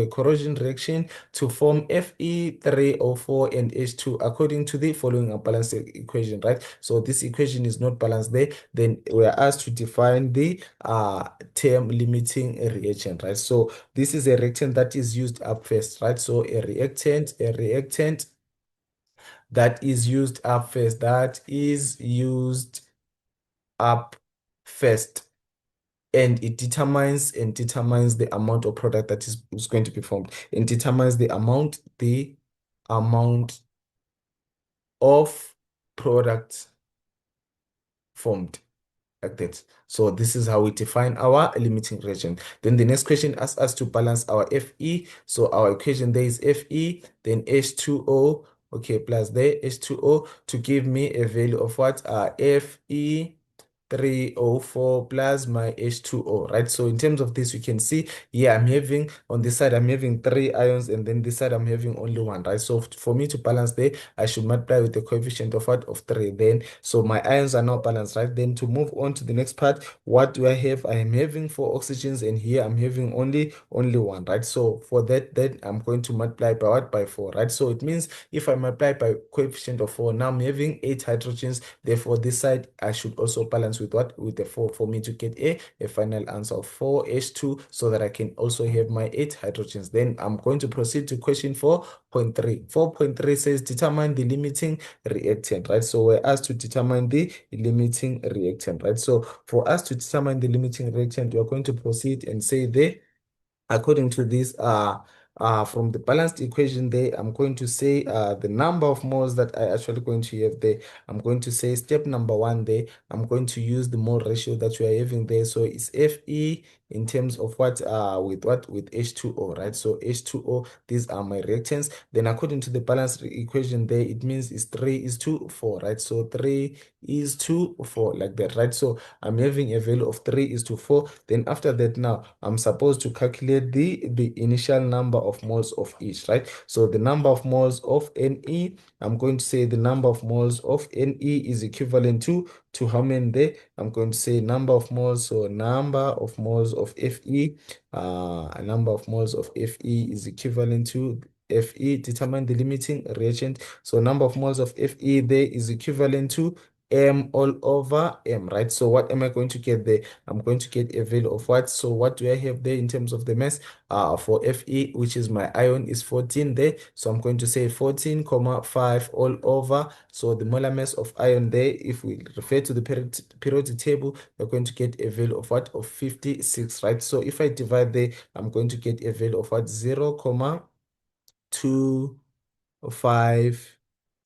corrosion reaction to form Fe3O4 and H2 according to the following unbalanced equation, right? So this equation is not balanced there. Then we are asked to define the term limiting reagent, right? So this is a reactant that is used up first, right? So a reactant that is used up first, that is used up first, and it determines the amount of product that is going to be formed, and determines the amount of product formed, like that. So this is how we define our limiting reagent. Then the next question asks us to balance our Fe. So our equation there is Fe, then H2O, okay, plus there H2O to give me a value of what? Fe 3O4 plus my H2O, right? So in terms of this, you can see here I'm having, on this side, I'm having 3 ions, and then this side I'm having only 1, right? So for me to balance there, I should multiply with the coefficient of what? Of 3. Then, so my ions are now balanced, right? Then to move on to the next part, what do I have? I am having 4 oxygens, and here I'm having only 1, right? So for that, then I'm going to multiply by what? By 4, right? So it means if I multiply by coefficient of 4, now I'm having 8 hydrogens. Therefore, this side I should also balance with what? With the 4, for me to get a final answer of 4H2, so that I can also have my 8 hydrogens. Then I'm going to proceed to question 4.3. 4.3 says determine the limiting reactant, right? So we're asked to determine the limiting reactant, right? So for us to determine the limiting reactant, we're going to proceed and say there, according to this, from the balanced equation there, I'm going to say the number of moles that I actually going to have there. I'm going to say step number 1 there, I'm going to use the mole ratio that we are having there. So it's Fe in terms of with H2O, right? So H2O, these are my reactants. Then according to the balance equation there, it means it's 3 is to 4, right? So 3 is to 4, like that, right? So I'm having a value of 3 is to 4. Then after that, now I'm supposed to calculate the initial number of moles of each, right? So the number of moles of Ne, I'm going to say the number of moles of Ne is equivalent to how many there? I'm going to say number of moles, so number of moles of Fe, a number of moles of Fe is equivalent to Fe, determine the limiting reagent. So number of moles of Fe there is equivalent to M all over M, right? So what am I going to get there? I'm going to get a value of what? So what do I have there in terms of the mass? For Fe, which is my ion, is 14 there. So I'm going to say 14, comma 5 all over. So the molar mass of ion there, if we refer to the periodic table, we're going to get a value of what? Of 56, right? So if I divide there, I'm going to get a value of what? 0, comma 2, 5,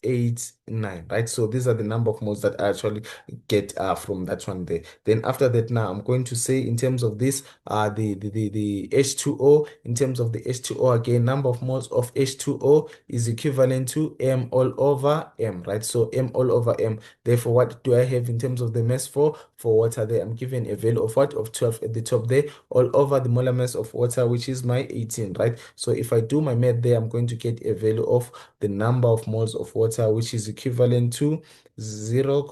8, 9, right? So these are the number of moles that I actually get from that one there. Then after that, now I'm going to say in terms of this, the H2O, in terms of the H2O, again, number of moles of H2O is equivalent to M all over M, right? So M all over M. Therefore, what do I have in terms of the mass for water there? I'm given a value of what? Of 12 at the top there, all over the molar mass of water, which is my 18, right? So if I do my math there, I'm going to get a value of the number of moles of water, which is equivalent to 0,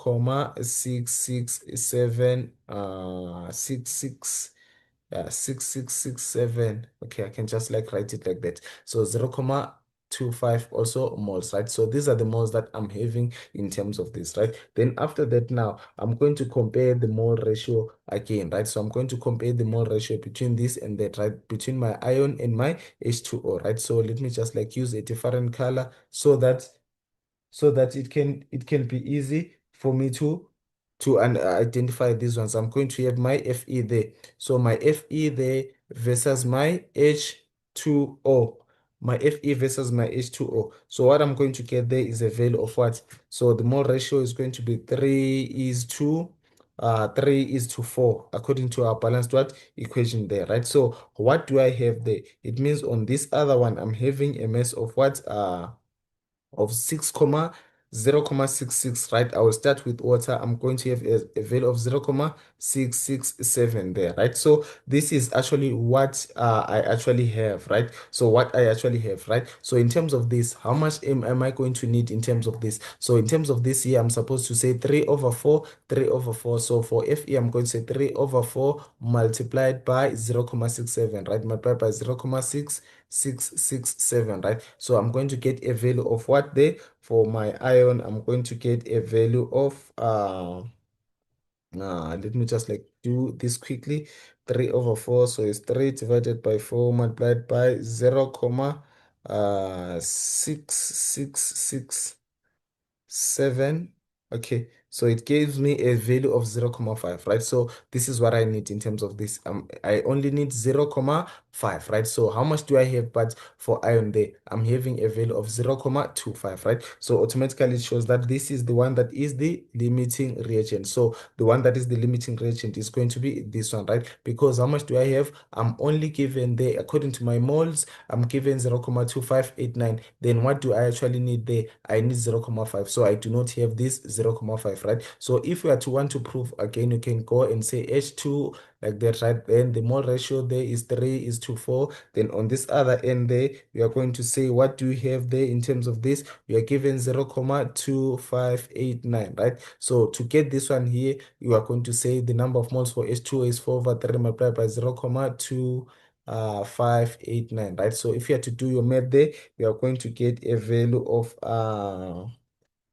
667 6667. Okay, I can just like write it like that. So 0.25 also moles, right? So these are the moles that I'm having in terms of this, right? Then after that, now I'm going to compare the mole ratio again, right? So I'm going to compare the mole ratio between this and that, right? Between my ion and my H2O, right? So let me just like use a different color so that it can be easy for me to identify these ones. I'm going to have my Fe there. So my Fe there versus my H2O. My Fe versus my H2O. So what I'm going to get there is a value of what? So the mole ratio is going to be 3 is to 4 according to our balanced what equation there, right? So what do I have there? It means on this other one, I'm having a mass of what? Of 6, 0.66, right? I will start with water. I'm going to have a value of 0.667 there, right? So this is actually what I actually have, right? So what I actually have, right? So in terms of this, how much am I going to need in terms of this? So in terms of this here, I'm supposed to say 3 over 4, 3 over 4. So for Fe, I'm going to say 3 over 4 multiplied by 0.67, right? Multiplied by 0.667, right? So I'm going to get a value of what there for my ion. I'm going to get a value of let me just like do this quickly. 3 over 4, so it's 3 divided by 4 multiplied by 0, 667. Okay, so it gives me a value of 0.5, right? So this is what I need in terms of this. I only need 0.5, right? So how much do I have? But for ion there, I'm having a value of 0.25, right? So automatically it shows that this is the one that is the limiting reagent. So the one that is the limiting reagent is going to be this one, right? Because how much do I have? I'm only given there, according to my moles, I'm given 0.2589. Then what do I actually need there? I need 0.5. So I do not have this 0.5, right? So if you are to want to prove again, you can go and say H2 like that, right? Then the mole ratio there is 3 is to 4. Then on this other end there, we are going to say, what do you have there in terms of this? We are given 0.2589, right? So to get this one here, you are going to say the number of moles for H2 is 4 over 3 multiplied by 0.2589, right? So if you had to do your math there, we are going to get a value of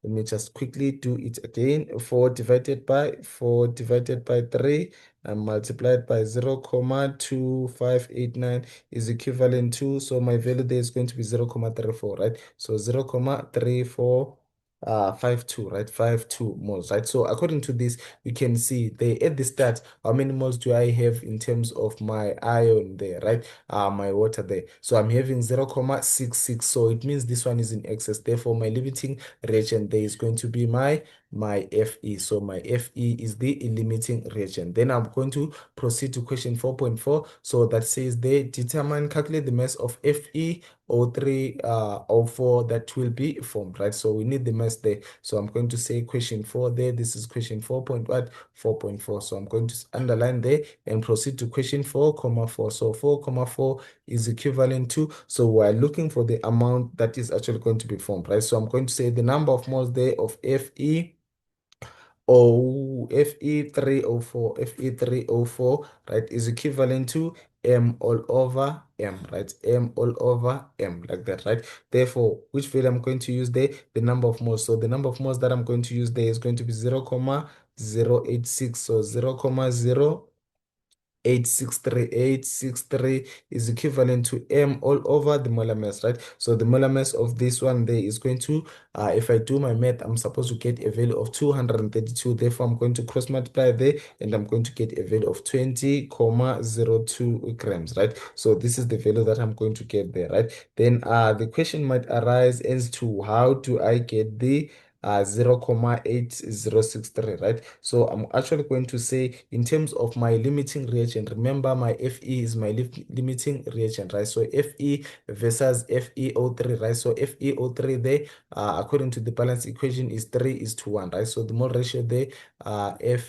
let me just quickly do it again. 4 divided by 3 and multiplied by 0.2589 is equivalent to, so my value there is going to be 0.34, right? So 0.34 52, right? 52 moles, right? So according to this, you can see they at the start, how many moles do I have in terms of my ion there, right? My water there. So I'm having 0.66. So it means this one is in excess. Therefore, my limiting reagent there is going to be my my Fe. So my Fe is the limiting reagent. Then I'm going to proceed to question 4.4. So that says they calculate the mass of FeO3 O4 that will be formed, right? So we need the mass there. So I'm going to say question 4 there. This is question 4 point what? 4.4. So I'm going to underline there and proceed to question 4,4. So 4,4 is equivalent to, so we're looking for the amount that is actually going to be formed, right? So I'm going to say the number of moles there of Fe3O4, right, is equivalent to M all over M, right? M all over M, like that, right? Therefore, which value I'm going to use there? The number of moles. So the number of moles that I'm going to use there is going to be 0,086. So 0,0863863 is equivalent to M all over the molar mass, right? So the molar mass of this one there is going to, if I do my math, I'm supposed to get a value of 232. Therefore, I'm going to cross multiply there and I'm going to get a value of 20,02 grams, right? So this is the value that I'm going to get there, right? Then the question might arise as to how do I get the 0,8063, right? So I'm actually going to say in terms of my limiting reagent, remember my Fe is my limiting reagent, right? So Fe versus FeO3, right? So FeO3 there, according to the balance equation, is 3:1, right? So the mole ratio there,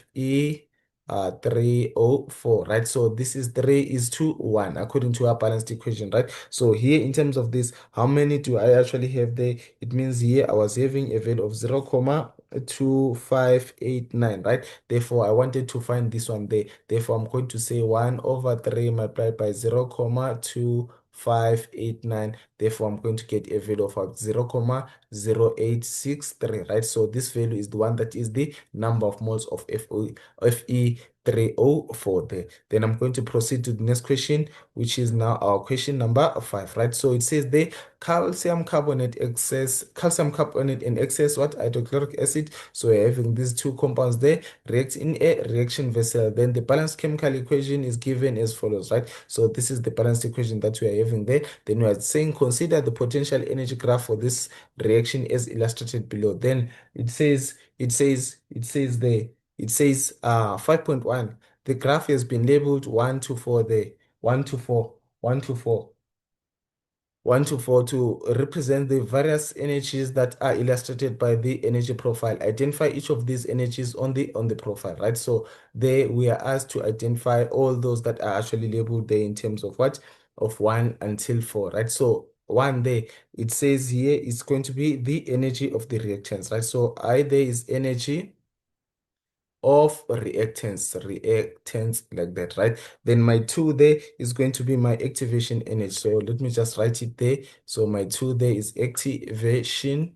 Fe 304, right? So this is 3:1 according to our balanced equation, right? So here in terms of this, how many do I actually have there? It means here I was having a value of 0,2589, right? Therefore, I wanted to find this one there. Therefore, I'm going to say 1 over 3 multiplied by 0,2589. Therefore, I'm going to get a value of 0,0863, right? So this value is the one that is the number of moles of Fe3O4 there. Then I'm going to proceed to the next question, which is now our question number 5, right? So it says the calcium carbonate and excess what? Hydrochloric acid. So we're having these two compounds there react in a reaction vessel. Then the balanced chemical equation is given as follows, right? So this is the balanced equation that we are having there. Then we are saying consider the potential energy graph for this reaction as illustrated below. Then it says 5.1. The graph has been labeled 1 to 4 there. 1 to 4, 1 to 4. 1 to 4 to represent the various energies that are illustrated by the energy profile. Identify each of these energies on the profile, right? So there we are asked to identify all those that are actually labeled there in terms of what? Of 1 until 4, right? So 1 there, it says here it's going to be the energy of the reactants, right? So I there is energy of reactants like that, right? Then my 2 there is going to be my activation energy. So let me just write it there. So my 2 there is activation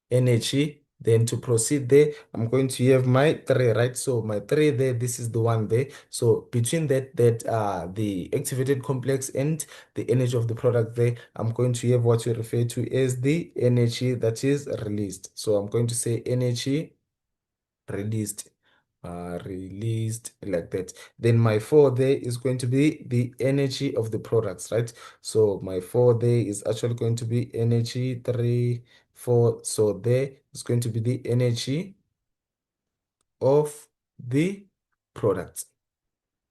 energy. Then to proceed there, I'm going to have my 3, right? So my 3 there, this is the one there. So between that the activated complex and the energy of the product there, I'm going to have what we refer to as the energy that is released. So I'm going to say energy released, released like that. Then my 4 there is going to be the energy of the products, right? So my 4 there is actually going to be energy 3 4. So there is going to be the energy of the products.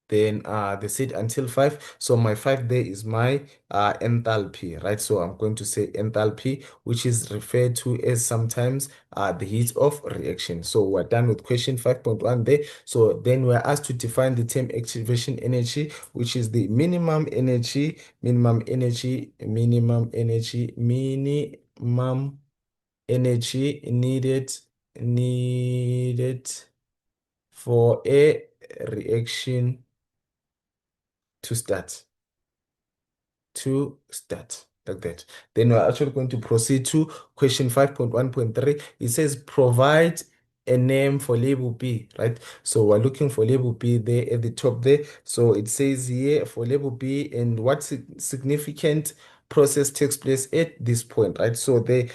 Then the seed until 5. So my 5 there is my enthalpy, right? So I'm going to say enthalpy, which is referred to as sometimes the heat of reaction. So we're done with question 5.1 there. So then we're asked to define the term activation energy, which is the minimum energy needed for a reaction to start like that. Then we're actually going to proceed to question 5.1.3. It says provide a name for label B, right? So we're looking for label B there at the top there. So it says here for label B and what significant process takes place at this point, right? So the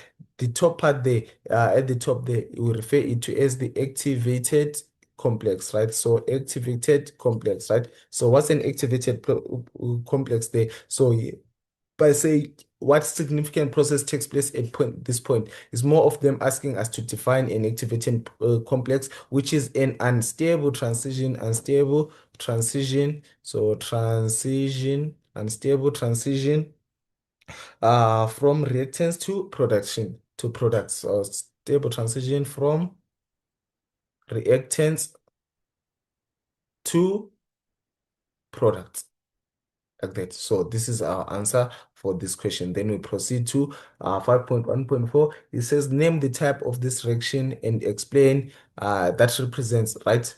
top part there, at the top there, we refer it to as the activated complex, right? So activated complex, right? So what's an activated complex there? So by saying what significant process takes place at this point. It's more of them asking us to define an activating complex, which is an unstable transition, unstable transition from reactants to production to products, or stable transition from reactants to products, like that. So this is our answer for this question. Then we proceed to 5.1.4. It says name the type of this reaction and explain that represents, right?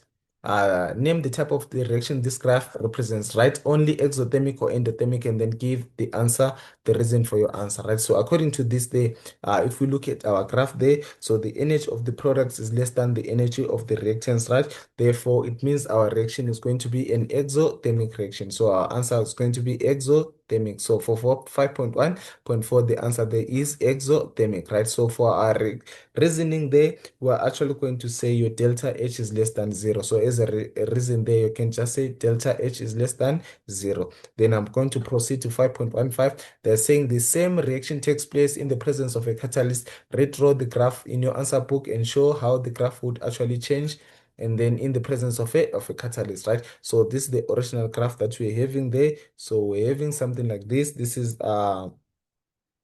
Name the type of the reaction this graph represents, right? Only exothermic or endothermic, and then give the answer, the reason for your answer, right? So according to this, if we look at our graph there, so the energy of the products is less than the energy of the reactants, right? Therefore, it means our reaction is going to be an exothermic reaction. So our answer is going to be exothermic. So for 5.1.4, the answer there is exothermic, right? So for our reasoning there, we're actually going to say your delta H is less than 0. So as a reason there, you can just say delta H is less than 0. Then I'm going to proceed to 5.15. They're saying the same reaction takes place in the presence of a catalyst. Redraw the graph in your answer book and show how the graph would actually change, and then in the presence of a catalyst, right? So this is the original graph that we're having there. So we're having something like this. This is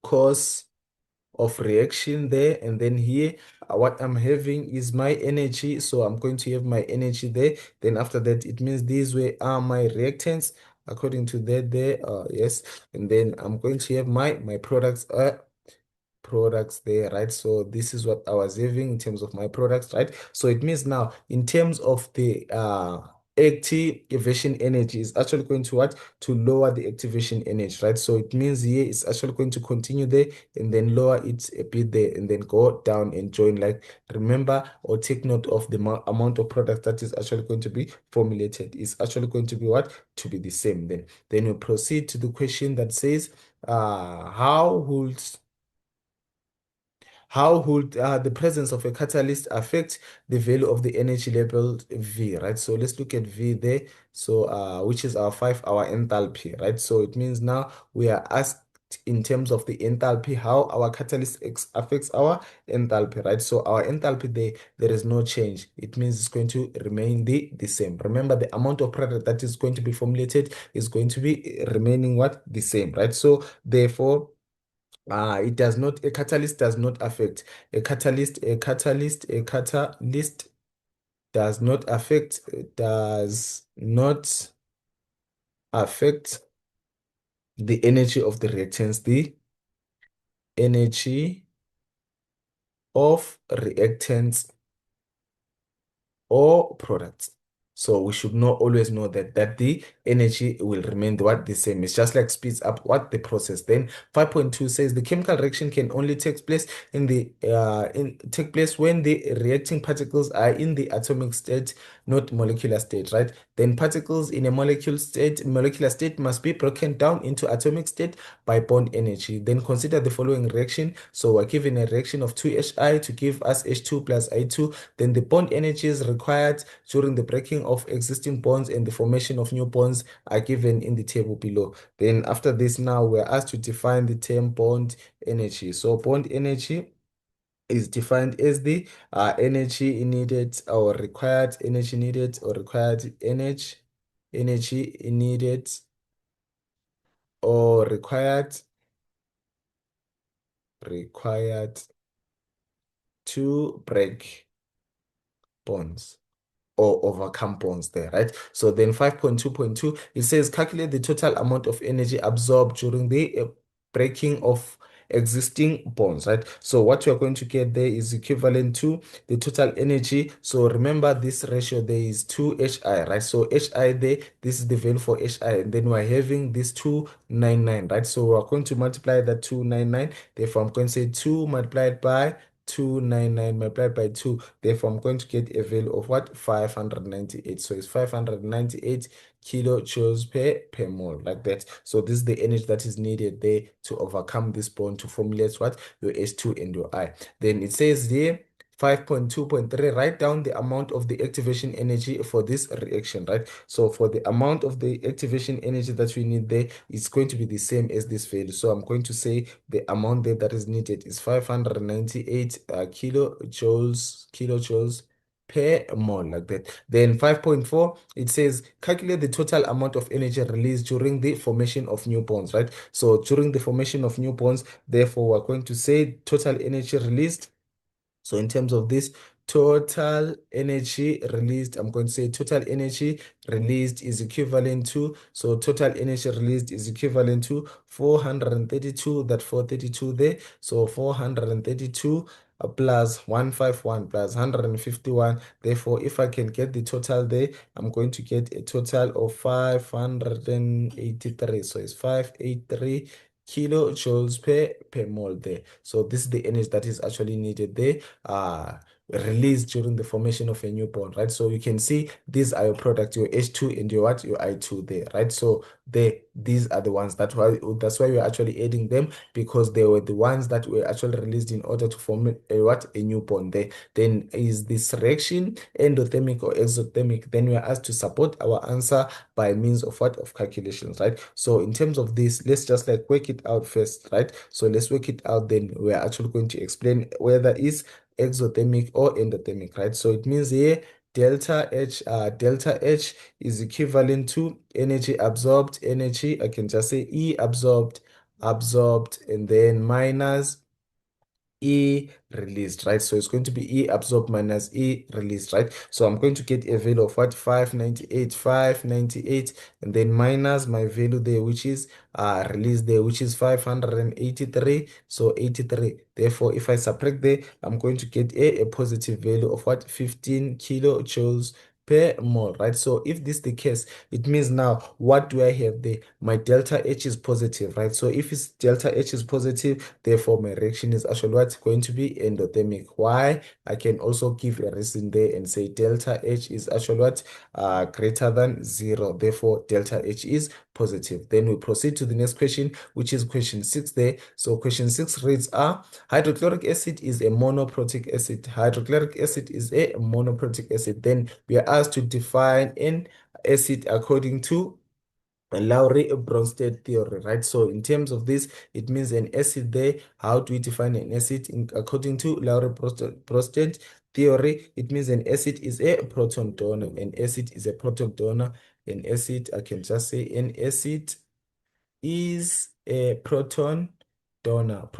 cause of reaction there, and then here what I'm having is my energy. So I'm going to have my energy there. Then after that, it means these way are my reactants according to that there, yes. And then I'm going to have my products there, right? So this is what I was having in terms of my products, right? So it means now in terms of the activation energy is actually going to what, to lower the activation energy, right? So it means here it's actually going to continue there and then lower it a bit there and then go down and join. Like, remember or take note of the amount of product that is actually going to be formulated is actually going to be what, to be the same. Then we proceed to the question that says how would the presence of a catalyst affect the value of the energy labeled V, right? So let's look at V there. So which is our 5-hour enthalpy, right? So it means now we are asked in terms of the enthalpy, how our catalyst affects our enthalpy, right? So our enthalpy there is no change. It means it's going to remain the same. Remember, the amount of product that is going to be formulated is going to be remaining what, the same, right? So therefore, it does not, a catalyst does not affect. A catalyst does not affect the energy of the reactants, the energy of reactants or products. So we should always know that the energy will remain the same. It's just like speeds up what, the process. Then 5.2 says the chemical reaction can only take place when the reacting particles are in the atomic state, not molecular state, right? Then particles in a molecular state must be broken down into atomic state by bond energy. Then consider the following reaction. So we're given a reaction of 2Hi to give us H2 plus I2. Then the bond energies required during the breaking of existing bonds and the formation of new bonds are given in the table below. Then after this, now we're asked to define the term bond energy. So bond energy is defined as the energy needed or required energy needed or required energy needed or required to break bonds or overcome bonds there, right? So then 5.2.2, it says calculate the total amount of energy absorbed during the breaking of existing bonds, right? So what you're going to get there is equivalent to the total energy. So remember this ratio there is 2Hi, right? So Hi there, this is the value for Hi, and then we're having this 299, right? So we're going to multiply that 299. Therefore, I'm going to say 2 multiplied by 299 multiplied by 2. Therefore, I'm going to get a value of what? 598. So it's 598 kilojoules per mole, like that. So this is the energy that is needed there to overcome this bond to formulate what? Your H2 and your I. Then it says here, 5.2.3, write down the amount of the activation energy for this reaction, right? So for the amount of the activation energy that we need there, it's going to be the same as this value. So I'm going to say the amount there that is needed is 598 kilojoules per mole, like that. Then 5.4, it says calculate the total amount of energy released during the formation of new bonds, right? So during the formation of new bonds, therefore, we're going to say total energy released. So in terms of this total energy released, I'm going to say total energy released is equivalent to, so total energy released is equivalent to 432, that 432 there. So 432 plus 151 plus 151. Therefore, if I can get the total there, I'm going to get a total of 583. So it's 583 kilojoules per mole there. So this is the energy that is actually needed there, released during the formation of a new bond, right? So you can see these are your product, your H2 and your what, your I2 there, right? So these are the ones that's why we're actually adding them, because they were the ones that were actually released in order to form a new bond there. Then is this reaction endothermic or exothermic? Then we are asked to support our answer by means of what, of calculations, right? So in terms of this, let's just like work it out first, right? So let's work it out, then we're actually going to explain whether it's exothermic or endothermic, right? So it means here delta H is equivalent to energy absorbed, energy, I can just say E absorbed, and then minus E released, right? So it's going to be E absorbed minus E released, right? So I'm going to get a value of what? 598, and then minus my value there, which is released there, which is 583. So 83. Therefore, if I subtract there, I'm going to get a positive value of what? 15 kilojoules per mole, right? So if this is the case, it means now what do I have there? My delta H is positive, right? So if it's delta H is positive, therefore my reaction is actually what's going to be endothermic. Why? I can also give a reason there and say delta H is actually what, greater than 0. Therefore delta H is positive. Then we proceed to the next question, which is question 6 there. So question 6 reads, hydrochloric acid is a monoprotic acid. Hydrochloric acid is a monoprotic acid. Then we are asked to define an acid according to Lowry-Bronsted theory, right? So in terms of this, it means an acid there. How do we define an acid? According to Lowry-Bronsted theory, it means an acid is a proton donor. An acid is a proton donor. An acid, I can just say an acid is a proton donor,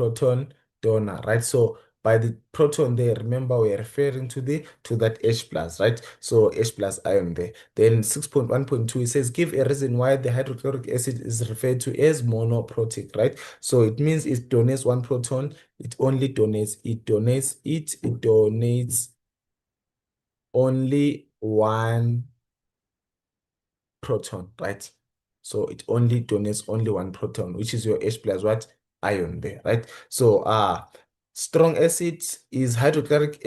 right? So by the proton there, remember we're referring to that H plus, right? So H plus ion there. Then 6.1.2, it says give a reason why the hydrochloric acid is referred to as monoprotic, right? So it means it donates one proton, it donates only one proton, right? So it only donates only one proton, which is your H plus what, ion there, right? So strong acid, is hydrochloric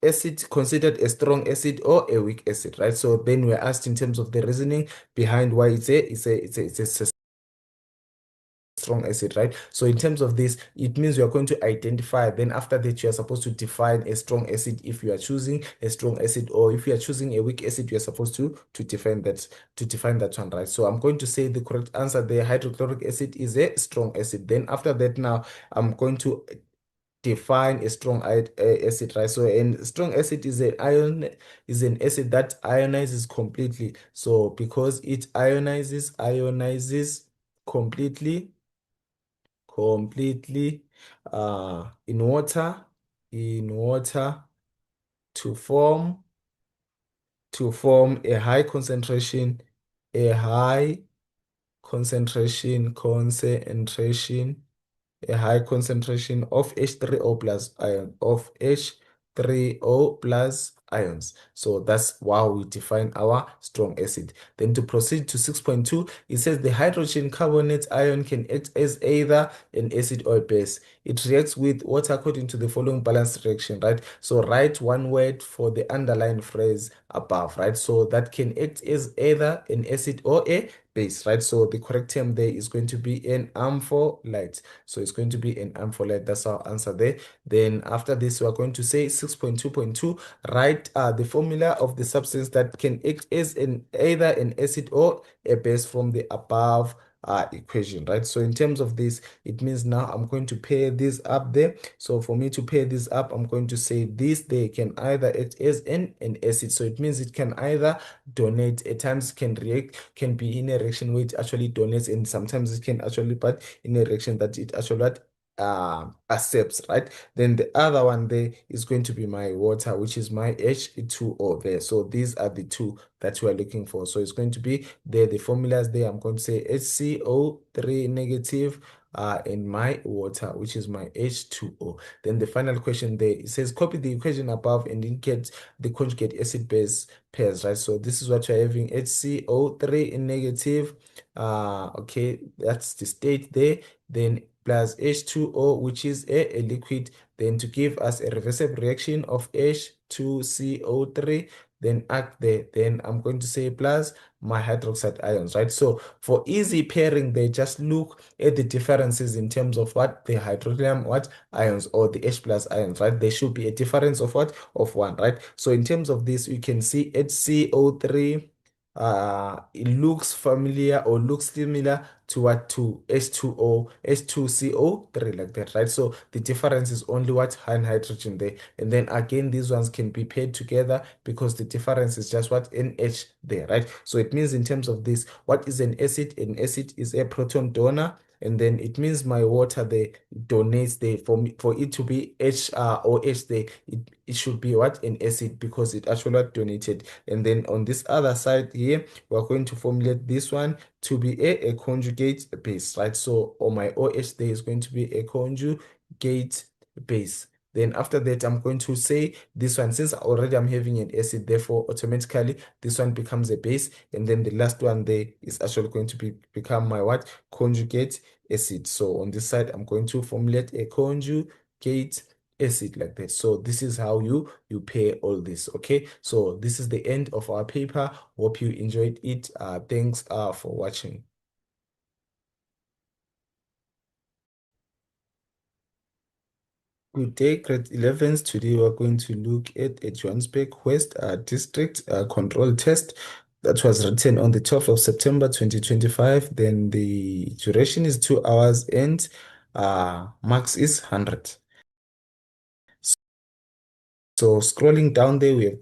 acid considered a strong acid or a weak acid, right? So then we're asked in terms of the reasoning behind why it's a strong acid, right? So in terms of this, it means you are going to identify, then after that you are supposed to define a strong acid if you are choosing a strong acid, or if you are choosing a weak acid, you are supposed to define that one, right? So I'm going to say the correct answer there, hydrochloric acid is a strong acid. Then after that, now I'm going to define a strong acid, right? So a strong acid is an acid that ionizes completely. So because it ionizes completely in water to form a high concentration a high concentration of H3O plus ions. So that's how we define our strong acid. Then to proceed to 6.2, it says the hydrogen carbonate ion can act as either an acid or a base. It reacts with water according to the following balanced reaction, right? So write one word for the underlined phrase above, right? So that can act as either an acid or a base, right? So the correct term there is going to be an ampholyte. So it's going to be an ampholyte. That's our answer there. Then after this, we are going to say 6.2.2, write the formula of the substance that can act as either an acid or a base from the above equation, right? So in terms of this, it means now I'm going to pair this up there. So for me to pair this up, I'm going to say this they can either act as an acid. So it means it can either donate, at times can react, can be in a reaction where it actually donates, and sometimes it can actually but in a reaction that it actually accepts, right? Then the other one there is going to be my water, which is my H2O there. So these are the two that we are looking for. So it's going to be there, the formulas there. I'm going to say HCO3 negative in my water, which is my H2O. Then the final question there, it says copy the equation above and indicate the conjugate acid base pairs, right? So this is what you're having, HCO3 in negative. Okay, that's the state there. Then plus H2O, which is a liquid, then to give us a reversible reaction of H2CO3, then act there. Then I'm going to say plus my hydroxide ions, right? So for easy pairing, they just look at the differences in terms of what the hydrogen what ions or the H plus ions, right? There should be a difference of what of one, right? So in terms of this, you can see HCO3 it looks familiar or looks similar to what to H2O, H2CO3 like that, right? So the difference is only what one hydrogen there. And then again, these ones can be paired together because the difference is just what NH there, right? So it means in terms of this, what is an acid? An acid is a proton donor. And then it means my water there donates there for me for it to be H or H there. It should be what an acid because it actually donated. And then on this other side here, we're going to formulate this one to be a conjugate base, right? So on my OH there is going to be a conjugate base. Then after that, I'm going to say this one, since already I'm having an acid, therefore automatically this one becomes a base. And then the last one there is actually going to become my what? Conjugate acid. So on this side, I'm going to formulate a conjugate acid like that. So this is how you pair all this. Okay, so this is the end of our paper. Hope you enjoyed it. Thanks for watching. Good day, grade 11s. Today we're going to look at a Johannesburg West District control test that was written on the 12th of September 2025. Then the duration is 2 hours and marks is 100. So scrolling down there, we have